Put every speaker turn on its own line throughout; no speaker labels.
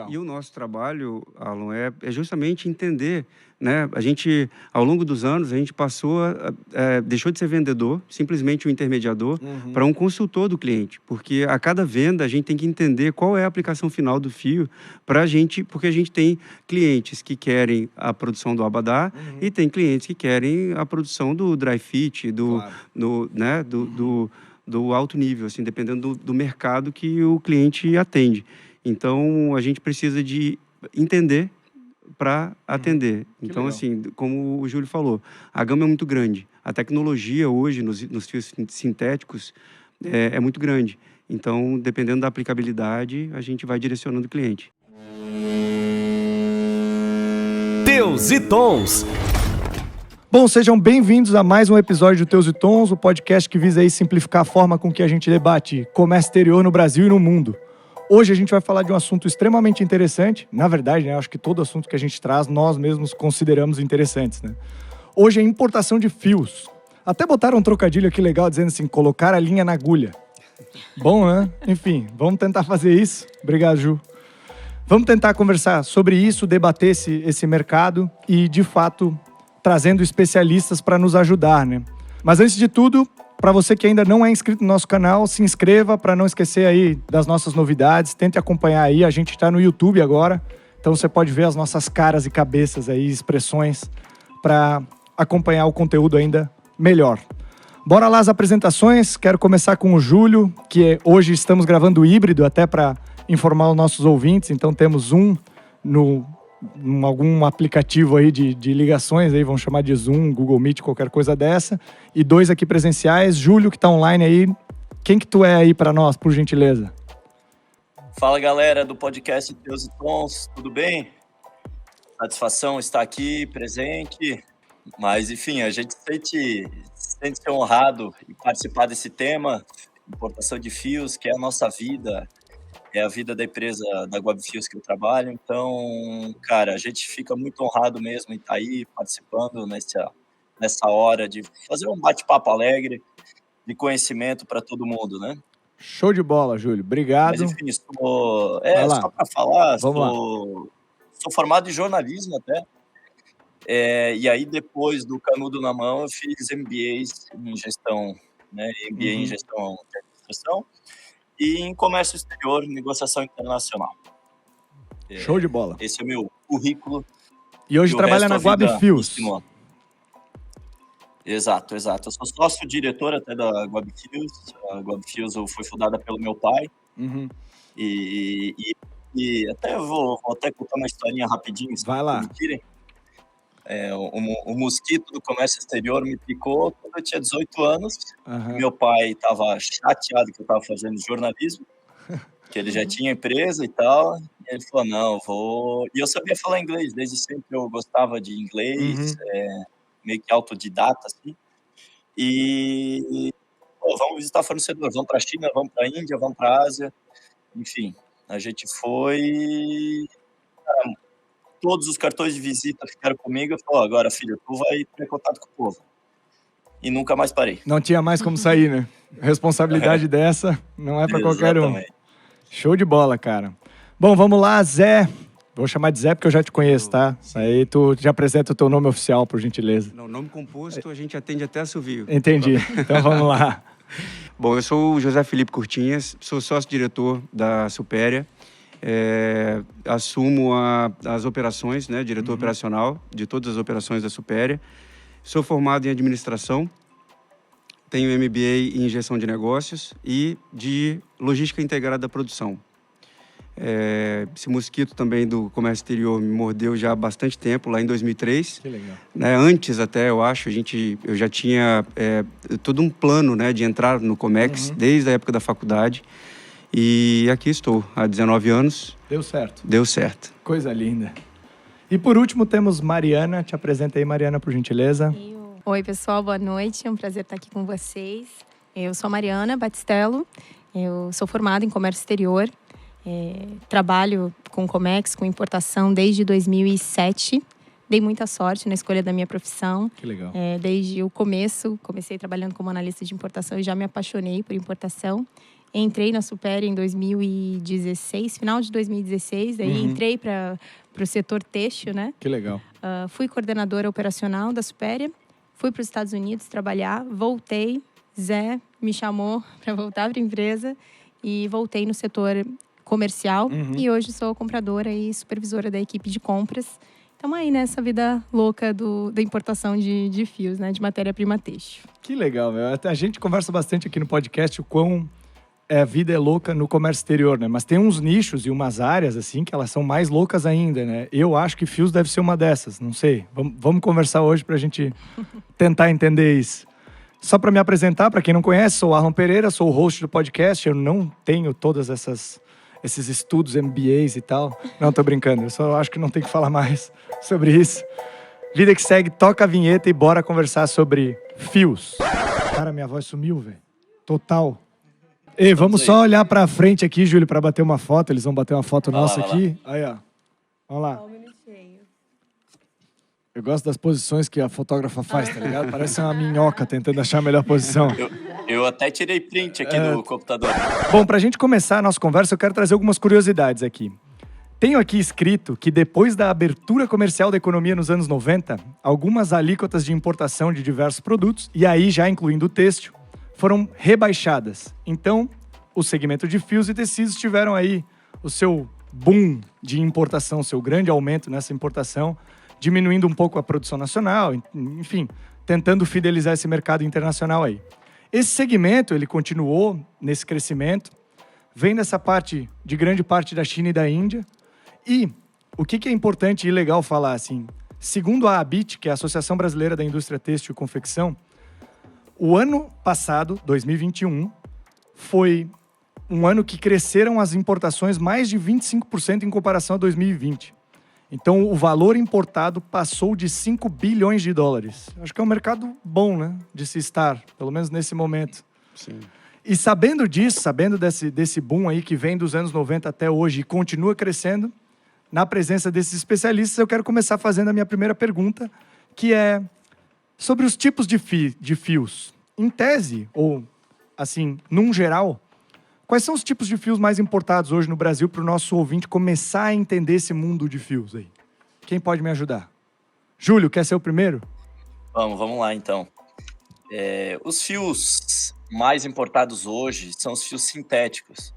Legal.
E o nosso trabalho, Alan, é justamente entender, né? A gente, ao longo dos anos, a gente passou, deixou de ser vendedor, simplesmente um intermediador, para um consultor do cliente. Porque a cada venda a gente tem que entender qual é a aplicação final do fio para a gente, porque a gente tem clientes que querem a produção do abadá e tem clientes que querem a produção do dry fit, do alto nível, assim, dependendo do mercado que o cliente atende. Então, a gente precisa de entender para atender. Então,
legal.
assim, como o Júlio falou, a gama é muito grande. A tecnologia hoje nos fios sintéticos é muito grande. Então, dependendo da aplicabilidade, a gente vai direcionando o cliente.
Teus e Tons.
Bom, sejam bem-vindos a mais um episódio do Teus e Tons, o podcast que visa aí simplificar a forma com que a gente debate comércio exterior no Brasil e no mundo. Hoje a gente vai falar de um assunto extremamente interessante. Na verdade, né, acho que todo assunto que a gente traz, nós mesmos consideramos interessantes, né? Hoje é importação de fios. Até botaram um trocadilho aqui legal, dizendo assim, colocar a linha na agulha. Bom, né? Enfim, vamos tentar fazer isso. Obrigado, Ju. Vamos tentar conversar sobre isso, debater esse mercado e, de fato, trazendo especialistas para nos ajudar, né? Mas antes de tudo, para você que ainda não é inscrito no nosso canal, se inscreva para não esquecer aí das nossas novidades. Tente acompanhar aí, a gente está no YouTube agora, então você pode ver as nossas caras e cabeças aí, expressões, para acompanhar o conteúdo ainda melhor. Bora lá as apresentações. Quero começar com o Júlio, que hoje estamos gravando híbrido até para informar os nossos ouvintes. Então temos um em algum aplicativo aí de ligações, aí vamos chamar de Zoom, Google Meet, qualquer coisa dessa, e 2 aqui presenciais. Júlio, que está online aí, quem que tu é aí para nós, por gentileza?
Fala, galera do podcast Teus e Tons, tudo bem? Satisfação estar aqui, presente, mas enfim, a gente sente ser honrado em participar desse tema, importação de fios, que é a nossa vida, é a vida da empresa da Guab Fios que eu trabalho. Então, cara, a gente fica muito honrado mesmo em estar aí participando nessa hora de fazer um bate-papo alegre de conhecimento para todo mundo, né?
Show de bola, Júlio. Obrigado.
Mas enfim, só para falar, sou formado em jornalismo até. E aí, depois do canudo na mão, eu fiz MBAs em gestão, né? MBA em gestão de administração. E em comércio exterior, negociação internacional.
Show de bola.
Esse é o meu currículo.
E hoje trabalha na Guab Fios.
Exato. Eu sou sócio-diretor até da Guab Fios. A Guab Fios foi fundada pelo meu pai. E até vou até contar uma historinha rapidinho.
Vai lá.
O mosquito do comércio exterior me picou quando eu tinha 18 anos. Meu pai estava chateado que eu estava fazendo jornalismo, que ele já tinha empresa e tal. E ele falou, não, vou... E eu sabia falar inglês, desde sempre eu gostava de inglês, meio que autodidata, assim. E, vamos visitar fornecedor, vamos para a China, vamos para a Índia, vamos para a Ásia. Enfim, a gente foi... Todos os cartões de visita ficaram comigo. Eu falei, agora, filho, tu vai ter contato com o povo. E nunca mais parei.
Não tinha mais como sair, né? Responsabilidade dessa não é para qualquer um. Show de bola, cara. Bom, vamos lá, Zé. Vou chamar de Zé porque eu já te conheço, tá? Aí tu já apresenta o teu nome oficial, por gentileza.
Não, nome composto a gente atende até assovio.
Entendi. Então vamos lá.
Bom, eu sou o José Felipe Curtinhas, sou sócio-diretor da Supéria. Assumo as operações, né, diretor operacional de todas as operações da Supéria. Sou formado em administração, tenho MBA em gestão de negócios e de logística integrada da produção. Esse mosquito também do comércio exterior me mordeu já há bastante tempo, lá em 2003.
Que legal.
Né, antes até, eu acho, eu já tinha todo um plano, né, de entrar no Comex desde a época da faculdade. E aqui estou, há 19 anos.
Deu certo.
Deu certo.
Coisa linda. E por último temos Mariana. Te apresenta aí, Mariana, por gentileza.
Oi, pessoal, boa noite. É um prazer estar aqui com vocês. Eu sou a Mariana Batistello. Eu sou formada em comércio exterior. Trabalho com Comex, com importação desde 2007. Dei muita sorte na escolha da minha profissão.
Que legal.
Desde o começo, comecei trabalhando como analista de importação e já me apaixonei por importação. Entrei na Supéria em 2016, final de 2016. Daí entrei para o setor têxtil, né?
Que legal.
Fui coordenadora operacional da Supéria. Fui para os Estados Unidos trabalhar. Voltei. Zé me chamou para voltar para a empresa. E voltei no setor comercial. E hoje sou compradora e supervisora da equipe de compras. Estamos aí nessa vida louca da importação de fios, né? De matéria-prima têxtil.
Que legal, meu. A gente conversa bastante aqui no podcast o quão a vida é louca no comércio exterior, né? Mas tem uns nichos e umas áreas, assim, que elas são mais loucas ainda, né? Eu acho que fios deve ser uma dessas, não sei. Vamos conversar hoje pra gente tentar entender isso. Só para me apresentar, para quem não conhece, sou o Arlon Pereira, sou o host do podcast. Eu não tenho todas esses estudos, MBAs e tal. Não, tô brincando. Eu só acho que não tem que falar mais sobre isso. Vida que segue, toca a vinheta e bora conversar sobre fios. Cara, minha voz sumiu, velho. Total. Ei, vamos só olhar pra frente aqui, Júlio, pra bater uma foto. Eles vão bater uma foto nossa aqui. Aí, ó. Vamos lá. Eu gosto das posições que a fotógrafa faz, tá ligado? Parece uma minhoca tentando achar a melhor posição.
Eu até tirei print aqui do computador.
Bom, pra gente começar a nossa conversa, eu quero trazer algumas curiosidades aqui. Tenho aqui escrito que depois da abertura comercial da economia nos anos 90, algumas alíquotas de importação de diversos produtos, e aí já incluindo o têxtil, foram rebaixadas. Então, o segmento de fios e tecidos tiveram aí o seu boom de importação, seu grande aumento nessa importação, diminuindo um pouco a produção nacional, enfim, tentando fidelizar esse mercado internacional aí. Esse segmento, ele continuou nesse crescimento, vem dessa parte, de grande parte da China e da Índia. E o que é importante e legal falar, assim, segundo a ABIT, que é a Associação Brasileira da Indústria Têxtil e Confecção, o ano passado, 2021, foi um ano que cresceram as importações mais de 25% em comparação a 2020. Então, o valor importado passou de 5 bilhões de dólares. Acho que é um mercado bom, né? De se estar, pelo menos nesse momento.
Sim.
E sabendo disso, sabendo desse boom aí que vem dos anos 90 até hoje e continua crescendo, na presença desses especialistas, eu quero começar fazendo a minha primeira pergunta, que é sobre os tipos de fios. Em tese, ou assim, num geral, quais são os tipos de fios mais importados hoje no Brasil para o nosso ouvinte começar a entender esse mundo de fios aí? Quem pode me ajudar? Júlio, quer ser o primeiro?
Vamos lá, então. Os fios mais importados hoje são os fios sintéticos.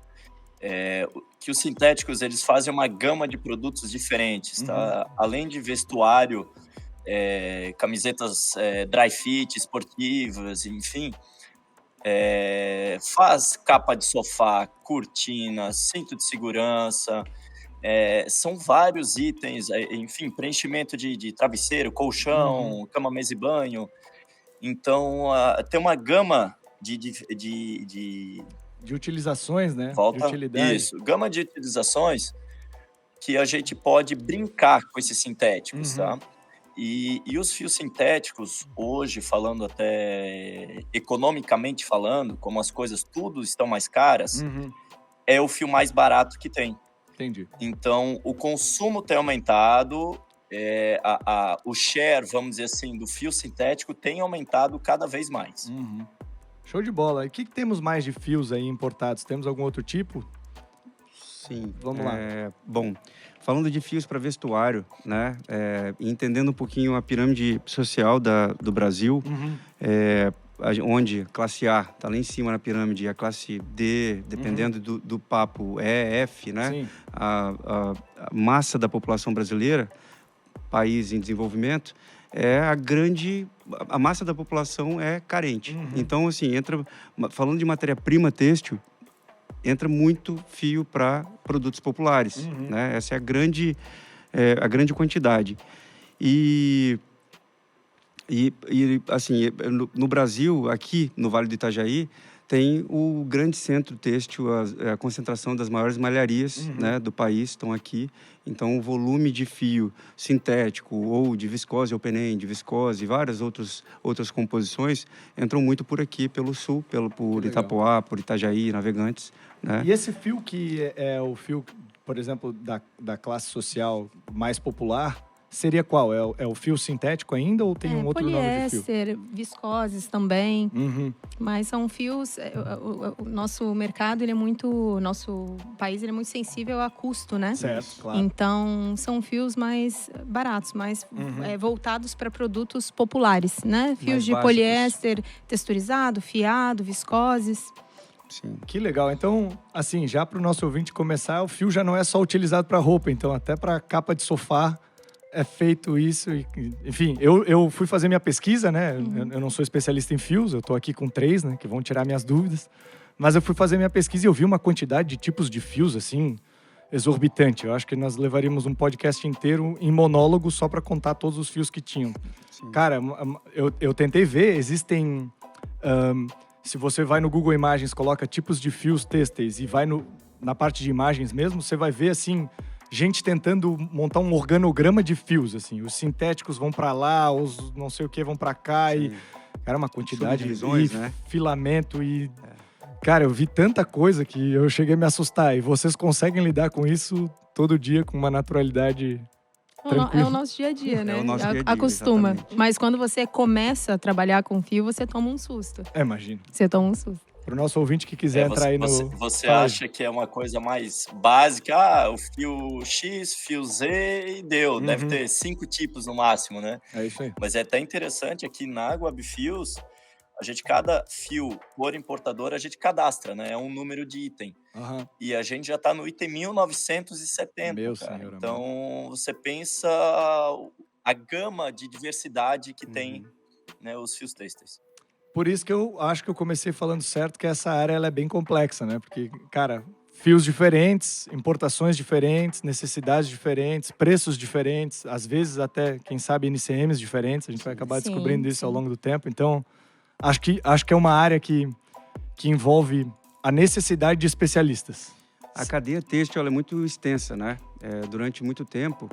Que os sintéticos, eles fazem uma gama de produtos diferentes, tá? Além de vestuário, camisetas dry fit, esportivas, enfim... faz capa de sofá, cortina, cinto de segurança, são vários itens, enfim, preenchimento de travesseiro, colchão, cama, mesa e banho. Então, tem uma gama de
utilizações, né?
Volta,
de utilidade.
Isso, gama de utilizações que a gente pode brincar com esses sintéticos, tá? E os fios sintéticos, hoje, falando até economicamente falando, como as coisas tudo estão mais caras, é o fio mais barato que tem.
Entendi.
Então, o consumo tem aumentado, o share, vamos dizer assim, do fio sintético tem aumentado cada vez mais.
Show de bola. E o que temos mais de fios aí importados? Temos algum outro tipo?
Sim.
Vamos lá.
Bom, falando de fios para vestuário, né? Entendendo um pouquinho a pirâmide social do Brasil, onde a classe A está lá em cima na pirâmide e a classe D, dependendo do papo, é F, né?
Sim.
A massa da população brasileira, país em desenvolvimento, a massa da população é carente. Então, assim, falando de matéria-prima têxtil, entra muito fio para produtos populares, né? Essa é a grande quantidade. E assim, no Brasil, aqui no Vale do Itajaí, tem o grande centro têxtil, a concentração das maiores malharias, né, do país estão aqui. Então, o volume de fio sintético ou de viscose, open-end, de viscose e várias outras composições entram muito por aqui, pelo sul, por Itapoá, por Itajaí, Navegantes, né?
E esse fio que é o fio, por exemplo, da classe social mais popular, seria qual? É o fio sintético ainda ou tem um outro nome de fio?
Poliéster, viscoses também.
Uhum.
Mas são fios... O nosso mercado, nosso país, ele é muito sensível a custo, né?
Certo, claro.
Então, são fios mais baratos, mais voltados para produtos populares, né? Fios
Mais
de
básicos.
poliéster, texturizado, fiado, viscoses.
Sim.
Que legal. Então, assim, já para o nosso ouvinte começar, o fio já não é só utilizado para roupa. Então, até para capa de sofá é feito isso. Enfim, eu fui fazer minha pesquisa, né? Eu não sou especialista em fios, eu estou aqui com 3, né? Que vão tirar minhas dúvidas. Mas eu fui fazer minha pesquisa e eu vi uma quantidade de tipos de fios, assim, exorbitante. Eu acho que nós levaríamos um podcast inteiro em monólogo só para contar todos os fios que tinham.
Sim.
Cara, eu tentei ver, existem... se você vai no Google Imagens, coloca tipos de fios têxteis e vai na parte de imagens mesmo, você vai ver, assim, gente tentando montar um organograma de fios, assim. Os sintéticos vão para lá, os não sei o que vão para cá.
Sim.
E, cara, uma quantidade
Subdivisões,
de
né?
filamento e... Cara, eu vi tanta coisa que eu cheguei a me assustar. E vocês conseguem lidar com isso todo dia com uma naturalidade...
É o nosso dia a dia, né?
É o nosso dia a dia,
Acostuma.
exatamente.
Mas quando você começa a trabalhar com fio, você toma um susto.
Imagino.
Você toma um susto.
Para o nosso ouvinte que quiser entrar aí no...
Você
Fala aí.
acha que é uma coisa mais básica? O fio X, fio Z e deu. Deve ter 5 tipos no máximo, né?
É isso aí.
Mas é até interessante aqui na Webfios, cada fio por importador, a gente cadastra, né? É um número de item.
Aham.
E a gente já está no item 1970,
Meu
cara.
senhor
Então, você pensa a gama de diversidade que tem, né, os fios têxteis.
Por isso que eu acho que eu comecei falando certo, que essa área ela é bem complexa, né? Porque, cara, fios diferentes, importações diferentes, necessidades diferentes, preços diferentes, às vezes até, quem sabe, NCMs diferentes. A gente vai acabar
Sim,
descobrindo isso ao
sim.
longo do tempo. Então, acho que é uma área que envolve a necessidade de especialistas.
A cadeia têxtil ela é muito extensa, né? Durante muito tempo,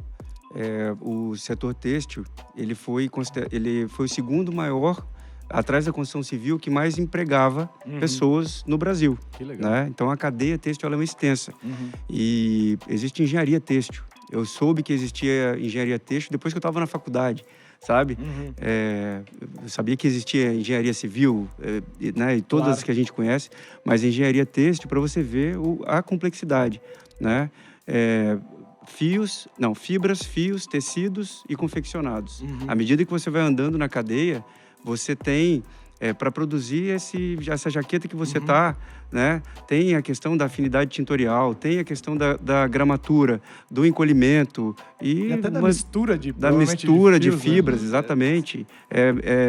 o setor têxtil ele foi o segundo maior, atrás da construção civil, que mais empregava pessoas no Brasil.
Que legal.
Né? Então, a cadeia têxtil ela é muito extensa. E existe engenharia têxtil. Eu soube que existia engenharia têxtil depois que eu estava na faculdade, sabe? Eu sabia que existia engenharia civil, né? E todas as que a gente conhece, mas engenharia têxtil, para você ver a complexidade, né? Fibras, fios, tecidos e confeccionados. À medida que você vai andando na cadeia, você tem, para produzir essa jaqueta que você está, né? Tem a questão da afinidade tintorial, tem a questão da gramatura, do encolhimento
E até da mistura de fios,
fibras,
né?
exatamente.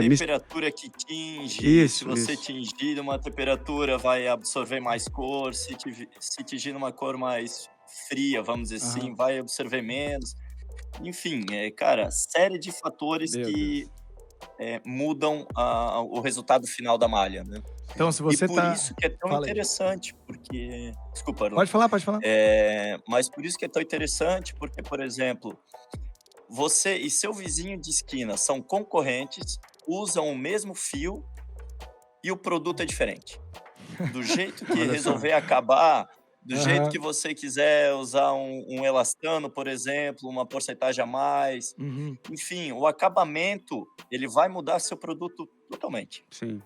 Temperatura que tinge,
Isso,
se você
isso.
tingir uma temperatura, vai absorver mais cor, se tingir numa cor mais fria, vamos dizer assim, vai absorver menos. Enfim, cara, série de fatores
Meu
que mudam o resultado final da malha, né?
Então, se você
e por
tá...
isso que é tão
Fala aí.
interessante, porque... Desculpa, Arlan.
Pode falar.
Mas por isso que é tão interessante, porque, por exemplo, você e seu vizinho de esquina são concorrentes, usam o mesmo fio e o produto é diferente. Do jeito que
Olha só.
resolver acabar, do jeito que você quiser usar um elastano, por exemplo, uma porcentagem a mais, enfim, o acabamento, ele vai mudar seu produto totalmente.
Sim.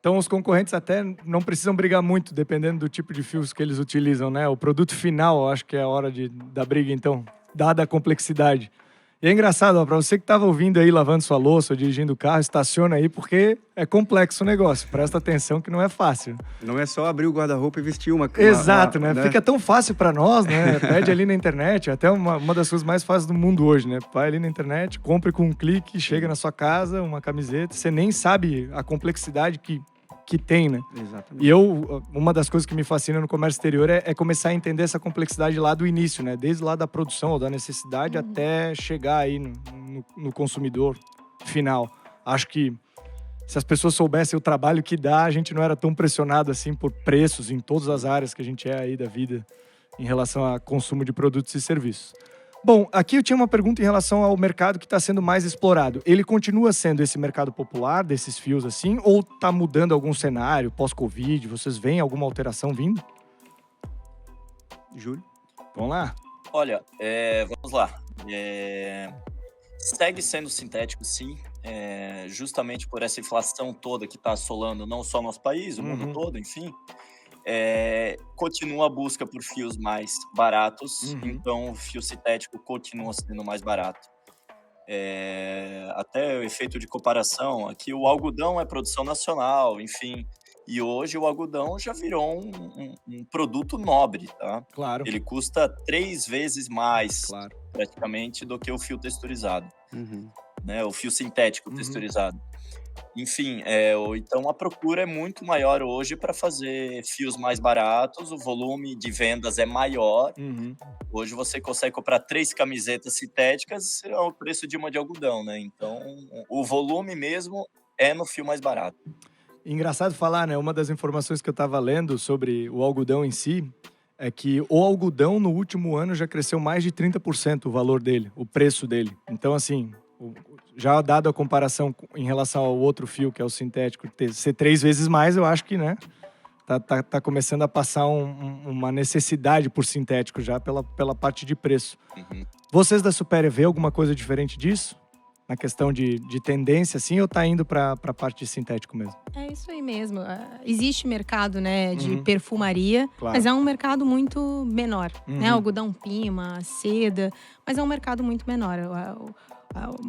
Então, os concorrentes até não precisam brigar muito, dependendo do tipo de fios que eles utilizam, né? O produto final, eu acho que é a hora da briga, então, dada a complexidade. E é engraçado, para você que estava ouvindo aí, lavando sua louça ou dirigindo o carro, estaciona aí, porque é complexo o negócio. Presta atenção que não é fácil.
Não é só abrir o guarda-roupa e vestir uma...
Exato, né? Fica tão fácil para nós, né? Pede ali na internet, até uma das coisas mais fáceis do mundo hoje, né? Vai ali na internet, compre com um clique, chega na sua casa, uma camiseta, você nem sabe a complexidade que tem, né?
Exatamente.
E uma das coisas que me fascina no comércio exterior é começar a entender essa complexidade lá do início, né? Desde lá da produção ou da necessidade até chegar aí no consumidor final. Acho que se as pessoas soubessem o trabalho que dá, a gente não era tão pressionado assim por preços em todas as áreas que a gente é aí da vida em relação a consumo de produtos e serviços. Bom, aqui eu tinha uma pergunta em relação ao mercado que está sendo mais explorado. Ele continua sendo esse mercado popular, desses fios assim, ou está mudando algum cenário pós-Covid? Vocês veem alguma alteração vindo?
Júlio?
Vamos lá.
Olha, vamos lá. Segue sendo sintético, sim, justamente por essa inflação toda que está assolando não só nosso país, o mundo todo, enfim. Continua a busca por fios mais baratos, então o fio sintético continua sendo mais barato. Até o efeito de comparação, aqui o algodão é produção nacional, enfim, e hoje o algodão já virou um produto nobre, tá?
Claro.
Ele custa 3 vezes mais,
Claro.
praticamente, do que o fio texturizado,
Uhum.
né? O fio sintético texturizado. Enfim, então a procura é muito maior hoje para fazer fios mais baratos, o volume de vendas é maior. Hoje você consegue comprar 3 camisetas sintéticas ao preço de uma de algodão, né? Então, o volume mesmo é no fio mais barato.
Engraçado falar, né? Uma das informações que eu estava lendo sobre o algodão em si é que o algodão no último ano já cresceu mais de 30% o valor dele, o preço dele. Então, assim, já dado a comparação em relação ao outro fio, que é o sintético, ser 3 vezes mais, eu acho que, né? Tá começando a passar uma necessidade por sintético já pela parte de preço. Vocês da Supéria vê alguma coisa diferente disso? Na questão de tendência, assim, ou tá indo para a parte de sintético mesmo?
É isso aí mesmo. Existe mercado, né, de perfumaria,
Claro.
mas é um mercado muito menor, né? Algodão pima, seda, mas é um mercado muito menor. O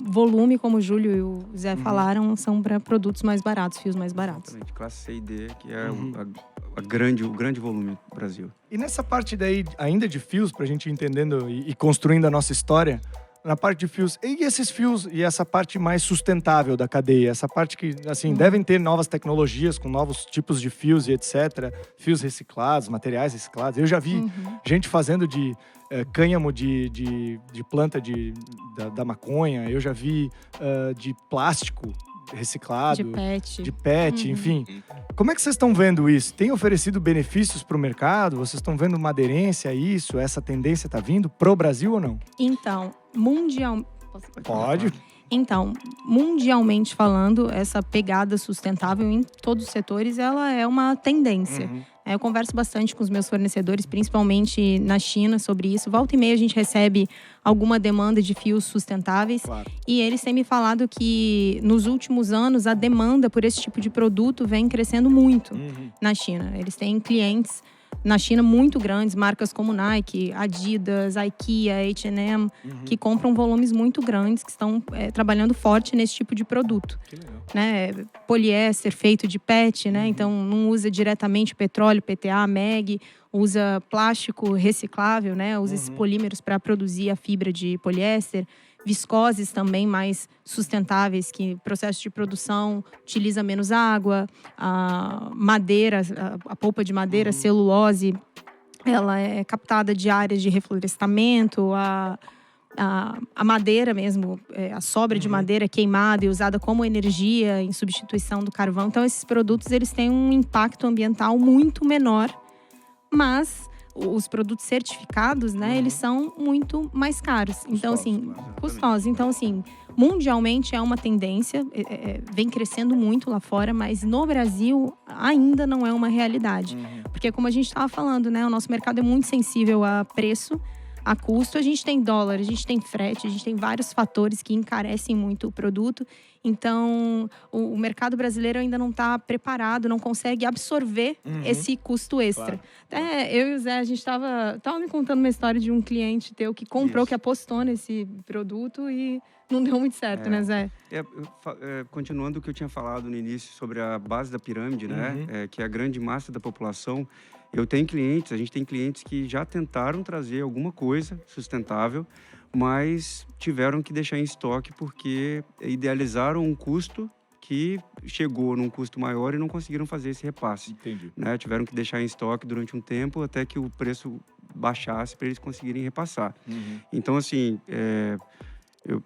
volume, como o Júlio e o Zé falaram, são para produtos mais baratos, fios mais baratos.
Exatamente, classe C e D, que é o grande volume do Brasil.
E nessa parte daí, ainda de fios, pra gente ir entendendo e construindo a nossa história, na parte de fios, e esses fios e essa parte mais sustentável da cadeia, essa parte que, assim, devem ter novas tecnologias com novos tipos de fios e etc, fios reciclados, materiais reciclados. Eu já vi gente fazendo de cânhamo de planta da maconha, eu já vi de plástico reciclado,
De PET.
enfim. Como é que vocês estão vendo isso? Tem oferecido benefícios para o mercado? Vocês estão vendo uma aderência a isso? Essa tendência está vindo pro Brasil ou não?
Então,
Pode.
Então, mundialmente falando, essa pegada sustentável em todos os setores, ela é uma tendência. Eu converso bastante com os meus fornecedores, principalmente na China, sobre isso. Volta e meia a gente recebe alguma demanda de fios sustentáveis.
Claro.
E eles têm me falado que nos últimos anos a demanda por esse tipo de produto vem crescendo muito na China. Eles têm clientes na China muito grandes, marcas como Nike, Adidas, IKEA, H&M, que compram volumes muito grandes, que estão trabalhando forte nesse tipo de produto.
Que legal.
Né? Poliéster feito de PET, né? Então não usa diretamente petróleo, PTA, MEG, usa plástico reciclável, né? Usa esses polímeros para produzir a fibra de poliéster. Viscoses também mais sustentáveis, que processo de produção utiliza menos água, a madeira, a polpa de madeira, celulose, ela é captada de áreas de reflorestamento, a madeira mesmo, a sobra de madeira queimada e usada como energia em substituição do carvão. Então esses produtos eles têm um impacto ambiental muito menor, mas os produtos certificados, né, eles são muito mais caros. Então, assim, custosos. Então, assim, mundialmente é uma tendência, vem crescendo muito lá fora, mas no Brasil ainda não é uma realidade. Porque, como a gente estava falando, né, o nosso mercado é muito sensível a preço, a custo. A gente tem dólar, a gente tem frete, a gente tem vários fatores que encarecem muito o produto. Então, o mercado brasileiro ainda não está preparado, não consegue absorver esse custo extra.
Claro.
Eu e o Zé, a gente estava me contando uma história de um cliente teu que comprou, que apostou nesse produto e não deu muito certo, né, Zé?
Continuando o que eu tinha falado no início sobre a base da pirâmide, né, que é a grande massa da população, a gente tem clientes que já tentaram trazer alguma coisa sustentável, mas tiveram que deixar em estoque porque idealizaram um custo que chegou num custo maior e não conseguiram fazer esse repasse.
Entendi.
Né? Tiveram que deixar em estoque durante um tempo até que o preço baixasse para eles conseguirem repassar. Então, assim, eu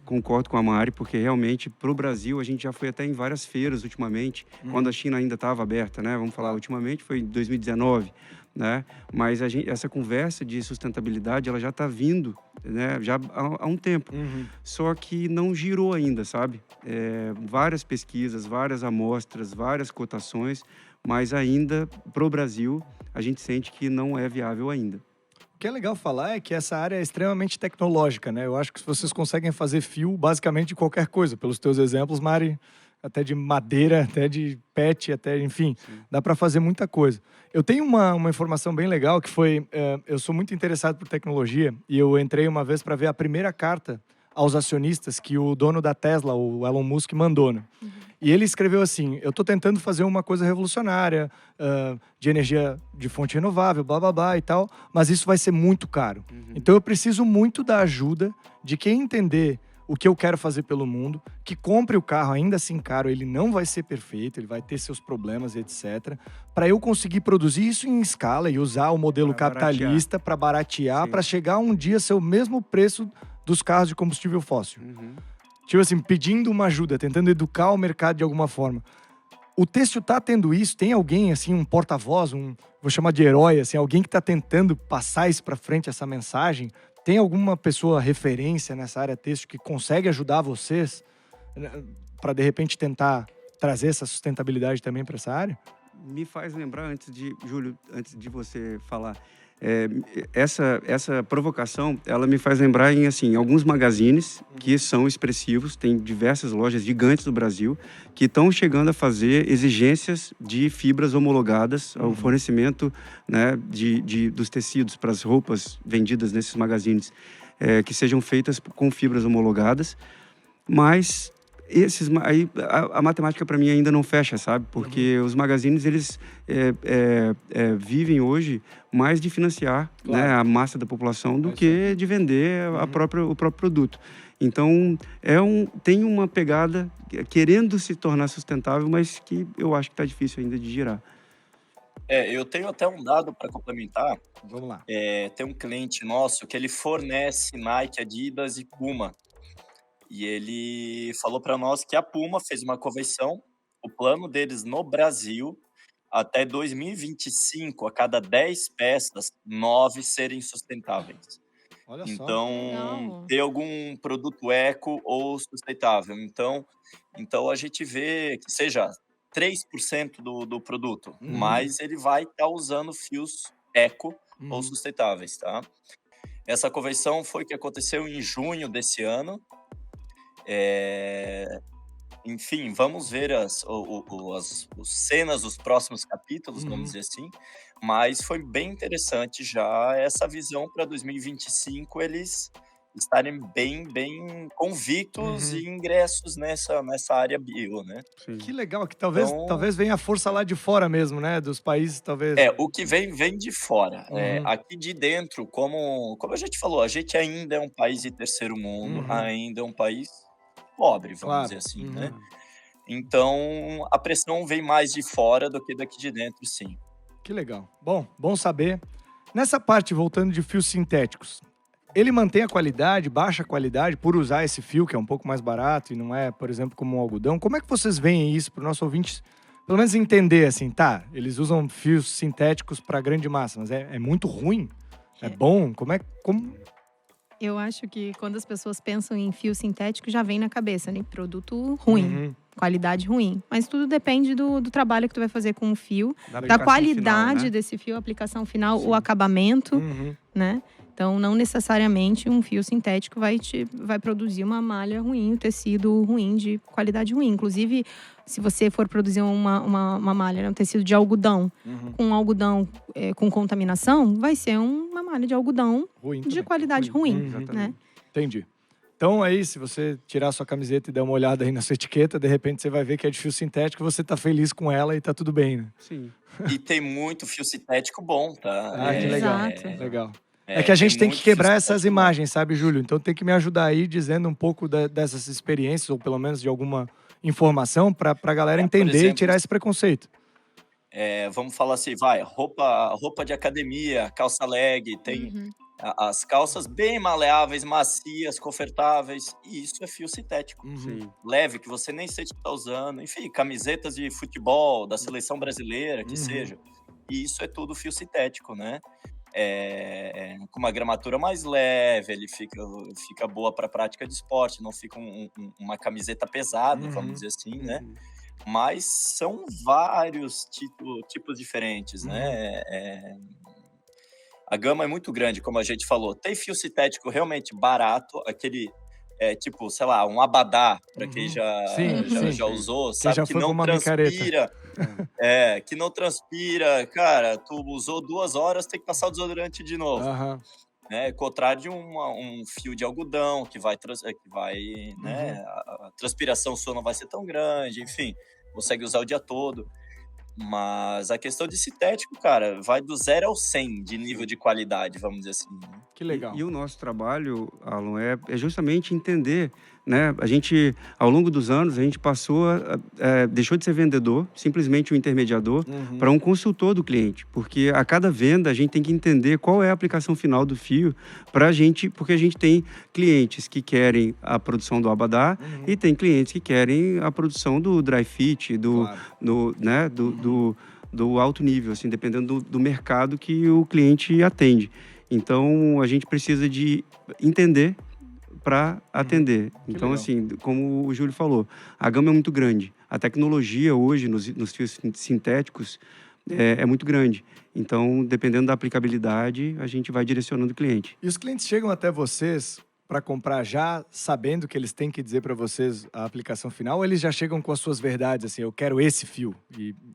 concordo com a Mari, porque realmente, para o Brasil, a gente já foi até em várias feiras ultimamente, quando a China ainda estava aberta, né? Vamos falar, ultimamente foi em 2019, né? Mas essa conversa de sustentabilidade, ela já está vindo, né? Já há um tempo. Só que não girou ainda, sabe? Várias pesquisas, várias amostras, várias cotações, mas ainda, para o Brasil, a gente sente que não é viável ainda.
que é legal falar é que essa área é extremamente tecnológica, né? Eu acho que vocês conseguem fazer fio basicamente de qualquer coisa. Pelos teus exemplos, Mari, até de madeira, até de PET, até, enfim, dá para fazer muita coisa. Eu tenho uma informação bem legal que foi... eu sou muito interessado por tecnologia e eu entrei uma vez para ver a primeira carta aos acionistas que o dono da Tesla, o Elon Musk, mandou, né? E ele escreveu assim: eu estou tentando fazer uma coisa revolucionária, de energia de fonte renovável, blá, blá, blá e tal, mas isso vai ser muito caro. Então eu preciso muito da ajuda de quem entender o que eu quero fazer pelo mundo, que compre o carro ainda assim caro, ele não vai ser perfeito, ele vai ter seus problemas, etc. Para eu conseguir produzir isso em escala e usar o modelo capitalista para baratear, para chegar um dia a ser o mesmo preço dos carros de combustível fóssil. Tipo assim, pedindo uma ajuda, tentando educar o mercado de alguma forma. O têxtil tá tendo isso? Tem alguém, assim, um porta-voz, vou chamar de herói, assim, alguém que tá tentando passar isso para frente, essa mensagem? Tem alguma pessoa referência nessa área têxtil que consegue ajudar vocês para, de repente, tentar trazer essa sustentabilidade também para essa área?
Me faz lembrar, Júlio, antes de você falar, essa provocação, ela me faz lembrar em alguns magazines que são expressivos, tem diversas lojas gigantes do Brasil que estão chegando a fazer exigências de fibras homologadas ao fornecimento, né, dos tecidos para as roupas vendidas nesses magazines, que sejam feitas com fibras homologadas, mas a matemática para mim ainda não fecha, sabe? Porque os magazines, eles vivem hoje mais de financiar, né, a massa da população do que de vender o próprio produto. Então, tem uma pegada querendo se tornar sustentável, mas que eu acho que está difícil ainda de girar.
Eu tenho até um dado para complementar.
Vamos lá.
Tem um cliente nosso que ele fornece Nike, Adidas e Puma. E ele falou para nós que a Puma fez uma convenção, o plano deles no Brasil, até 2025, a cada 10 peças, 9 serem sustentáveis.
Olha só.
Então, ter algum produto eco ou sustentável. Então a gente vê que seja 3% do produto, mas ele vai estar usando fios eco ou sustentáveis, tá? Essa convenção foi que aconteceu em junho desse ano. Enfim, vamos ver as cenas dos próximos capítulos, vamos dizer assim, mas foi bem interessante já essa visão para 2025, eles estarem bem convictos e ingressos nessa área bio, né?
Sim. Que legal, que talvez venha a força lá de fora mesmo, né? Dos países, talvez.
O que vem de fora. Aqui de dentro, como a gente falou, a gente ainda é um país de terceiro mundo, ainda é um país pobre, vamos dizer assim, né? Então, a pressão vem mais de fora do que daqui de dentro, sim.
Que legal. Bom saber. Nessa parte, voltando de fios sintéticos, ele mantém a qualidade, baixa a qualidade, por usar esse fio, que é um pouco mais barato e não é, por exemplo, como um algodão. Como é que vocês veem isso para o nosso ouvinte, pelo menos entender, assim, eles usam fios sintéticos para grande massa, mas é muito ruim? É bom? Como?
Eu acho que quando as pessoas pensam em fio sintético, já vem na cabeça, né? Produto ruim, qualidade ruim. Mas tudo depende do trabalho que tu vai fazer com o fio, da qualidade final, né? Desse fio, a aplicação final, o acabamento, né? Então, não necessariamente um fio sintético vai produzir uma malha ruim, um tecido ruim, de qualidade ruim. Inclusive, se você for produzir uma malha, né, um tecido de algodão, com algodão com contaminação, vai ser uma malha de algodão ruim de qualidade ruim, né?
Entendi. Então, aí, se você tirar a sua camiseta e der uma olhada aí na sua etiqueta, de repente você vai ver que é de fio sintético, você tá feliz com ela e tá tudo bem, né?
Sim.
E tem muito fio sintético bom, tá?
Que legal. Legal. É que a gente tem que quebrar essas imagens, sabe, Júlio? Então tem que me ajudar aí dizendo um pouco dessas experiências, ou pelo menos de alguma informação, para a galera entender exemplo, e tirar esse preconceito.
Vamos falar assim, roupa de academia, calça leg, tem as calças bem maleáveis, macias, confortáveis, e isso é fio sintético. Leve, que você nem sente que tá usando. Enfim, camisetas de futebol, da seleção brasileira, que seja. E isso é tudo fio sintético, né? Com uma gramatura mais leve, ele fica boa para prática de esporte, não fica uma camiseta pesada, vamos dizer assim, né? Mas são vários tipos diferentes, né? a gama é muito grande, como a gente falou. Tem fio sintético realmente barato, aquele, tipo, sei lá, um abadá, para quem já usou, sabe?
Já
que
foi
não
uma
transpira. Que não transpira. Cara, tu usou 2 horas, tem que passar o desodorante de novo. Ao contrário de um fio de algodão, que vai né? A transpiração sua não vai ser tão grande, enfim, consegue usar o dia todo. Mas a questão de sintético, cara, vai do 0 ao 100 de nível de qualidade, vamos dizer assim.
Que legal.
E o nosso trabalho, Alan, é justamente entender, né? A gente, ao longo dos anos, a gente passou, deixou de ser vendedor, simplesmente um intermediador, para um consultor do cliente. Porque a cada venda a gente tem que entender qual é a aplicação final do fio porque a gente tem clientes que querem a produção do abadá e tem clientes que querem a produção do dry fit, do alto nível, assim, dependendo do mercado que o cliente atende. Então, a gente precisa de entender para atender. Então, assim, como o Júlio falou, a gama é muito grande. A tecnologia hoje nos fios sintéticos é muito grande. Então, dependendo da aplicabilidade, a gente vai direcionando o cliente.
E os clientes chegam até vocês para comprar já sabendo que eles têm que dizer para vocês a aplicação final, ou eles já chegam com as suas verdades, assim, eu quero esse fio,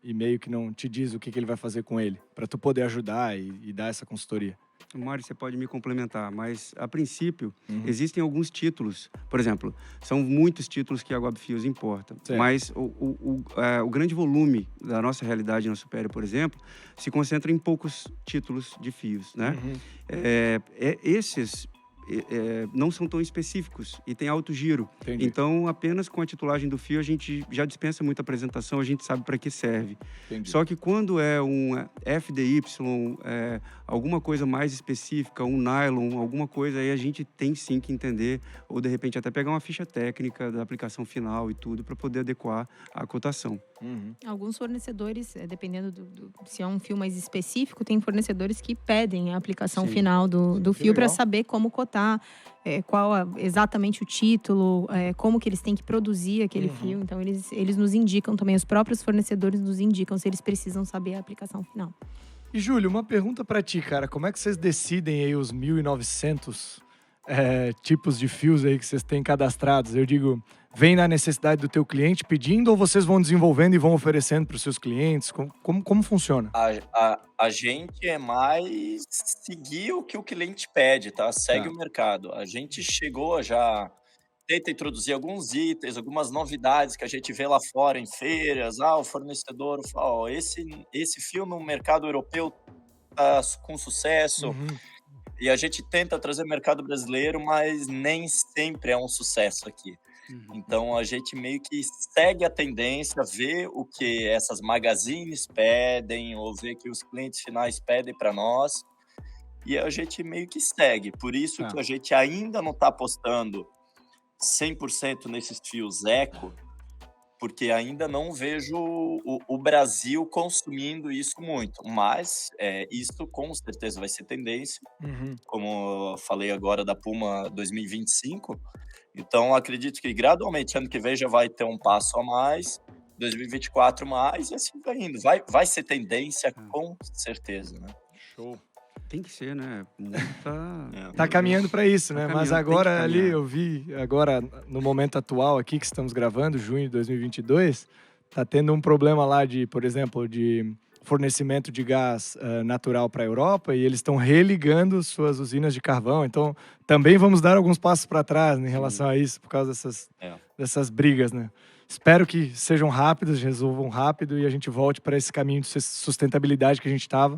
e meio que não te diz o que ele vai fazer com ele, para tu poder ajudar e dar essa consultoria?
Mário, você pode me complementar, mas a princípio existem alguns títulos. Por exemplo, são muitos títulos que a Guabfios importa, mas o grande volume da nossa realidade na Superior, por exemplo, se concentra em poucos títulos de fios, né? Esses não são tão específicos e tem alto giro.
Entendi.
Então, apenas com a titulagem do fio, a gente já dispensa muita apresentação, a gente sabe para que serve.
Entendi.
Só que quando é um FDY, alguma coisa mais específica, um nylon, alguma coisa, aí a gente tem sim que entender, ou de repente até pegar uma ficha técnica da aplicação final e tudo, para poder adequar a cotação.
Alguns fornecedores, dependendo se é um fio mais específico, tem fornecedores que pedem a aplicação final do fio para saber como cotar, qual exatamente o título, como que eles têm que produzir aquele fio. Então, eles nos indicam também, os próprios fornecedores nos indicam se eles precisam saber a aplicação final.
E, Júlio, uma pergunta para ti, cara. Como é que vocês decidem aí os 1.900 tipos de fios aí que vocês têm cadastrados? Eu digo, vem na necessidade do teu cliente pedindo, ou vocês vão desenvolvendo e vão oferecendo para os seus clientes? Como funciona?
A gente é mais seguir o que o cliente pede, tá? Segue o mercado. A gente chegou já... Tenta introduzir alguns itens, algumas novidades que a gente vê lá fora em feiras. O fornecedor fala, esse fio no mercado europeu tá com sucesso. E a gente tenta trazer o mercado brasileiro, mas nem sempre é um sucesso aqui. Então, a gente meio que segue a tendência, vê o que essas magazines pedem, ou vê que os clientes finais pedem para nós, e a gente meio que segue. Por isso que a gente ainda não está apostando 100% nesses fios eco, porque ainda não vejo o Brasil consumindo isso muito. Mas isso com certeza vai ser tendência, como eu falei agora da Puma 2025. Então, acredito que gradualmente, ano que vem já vai ter um passo a mais, 2024 mais, e assim vai indo. Vai ser tendência, com certeza, né?
Show.
Tem que ser, né?
Tá caminhando para isso, né? Mas agora ali,
caminhar.
eu vi, agora no momento atual aqui que estamos gravando, junho de 2022, tá tendo um problema lá por exemplo, de fornecimento de gás natural para a Europa, e eles estão religando suas usinas de carvão. Então, também vamos dar alguns passos para trás em relação a isso, por causa dessas brigas, né? Espero que sejam rápidos, resolvam rápido e a gente volte para esse caminho de sustentabilidade que a gente estava,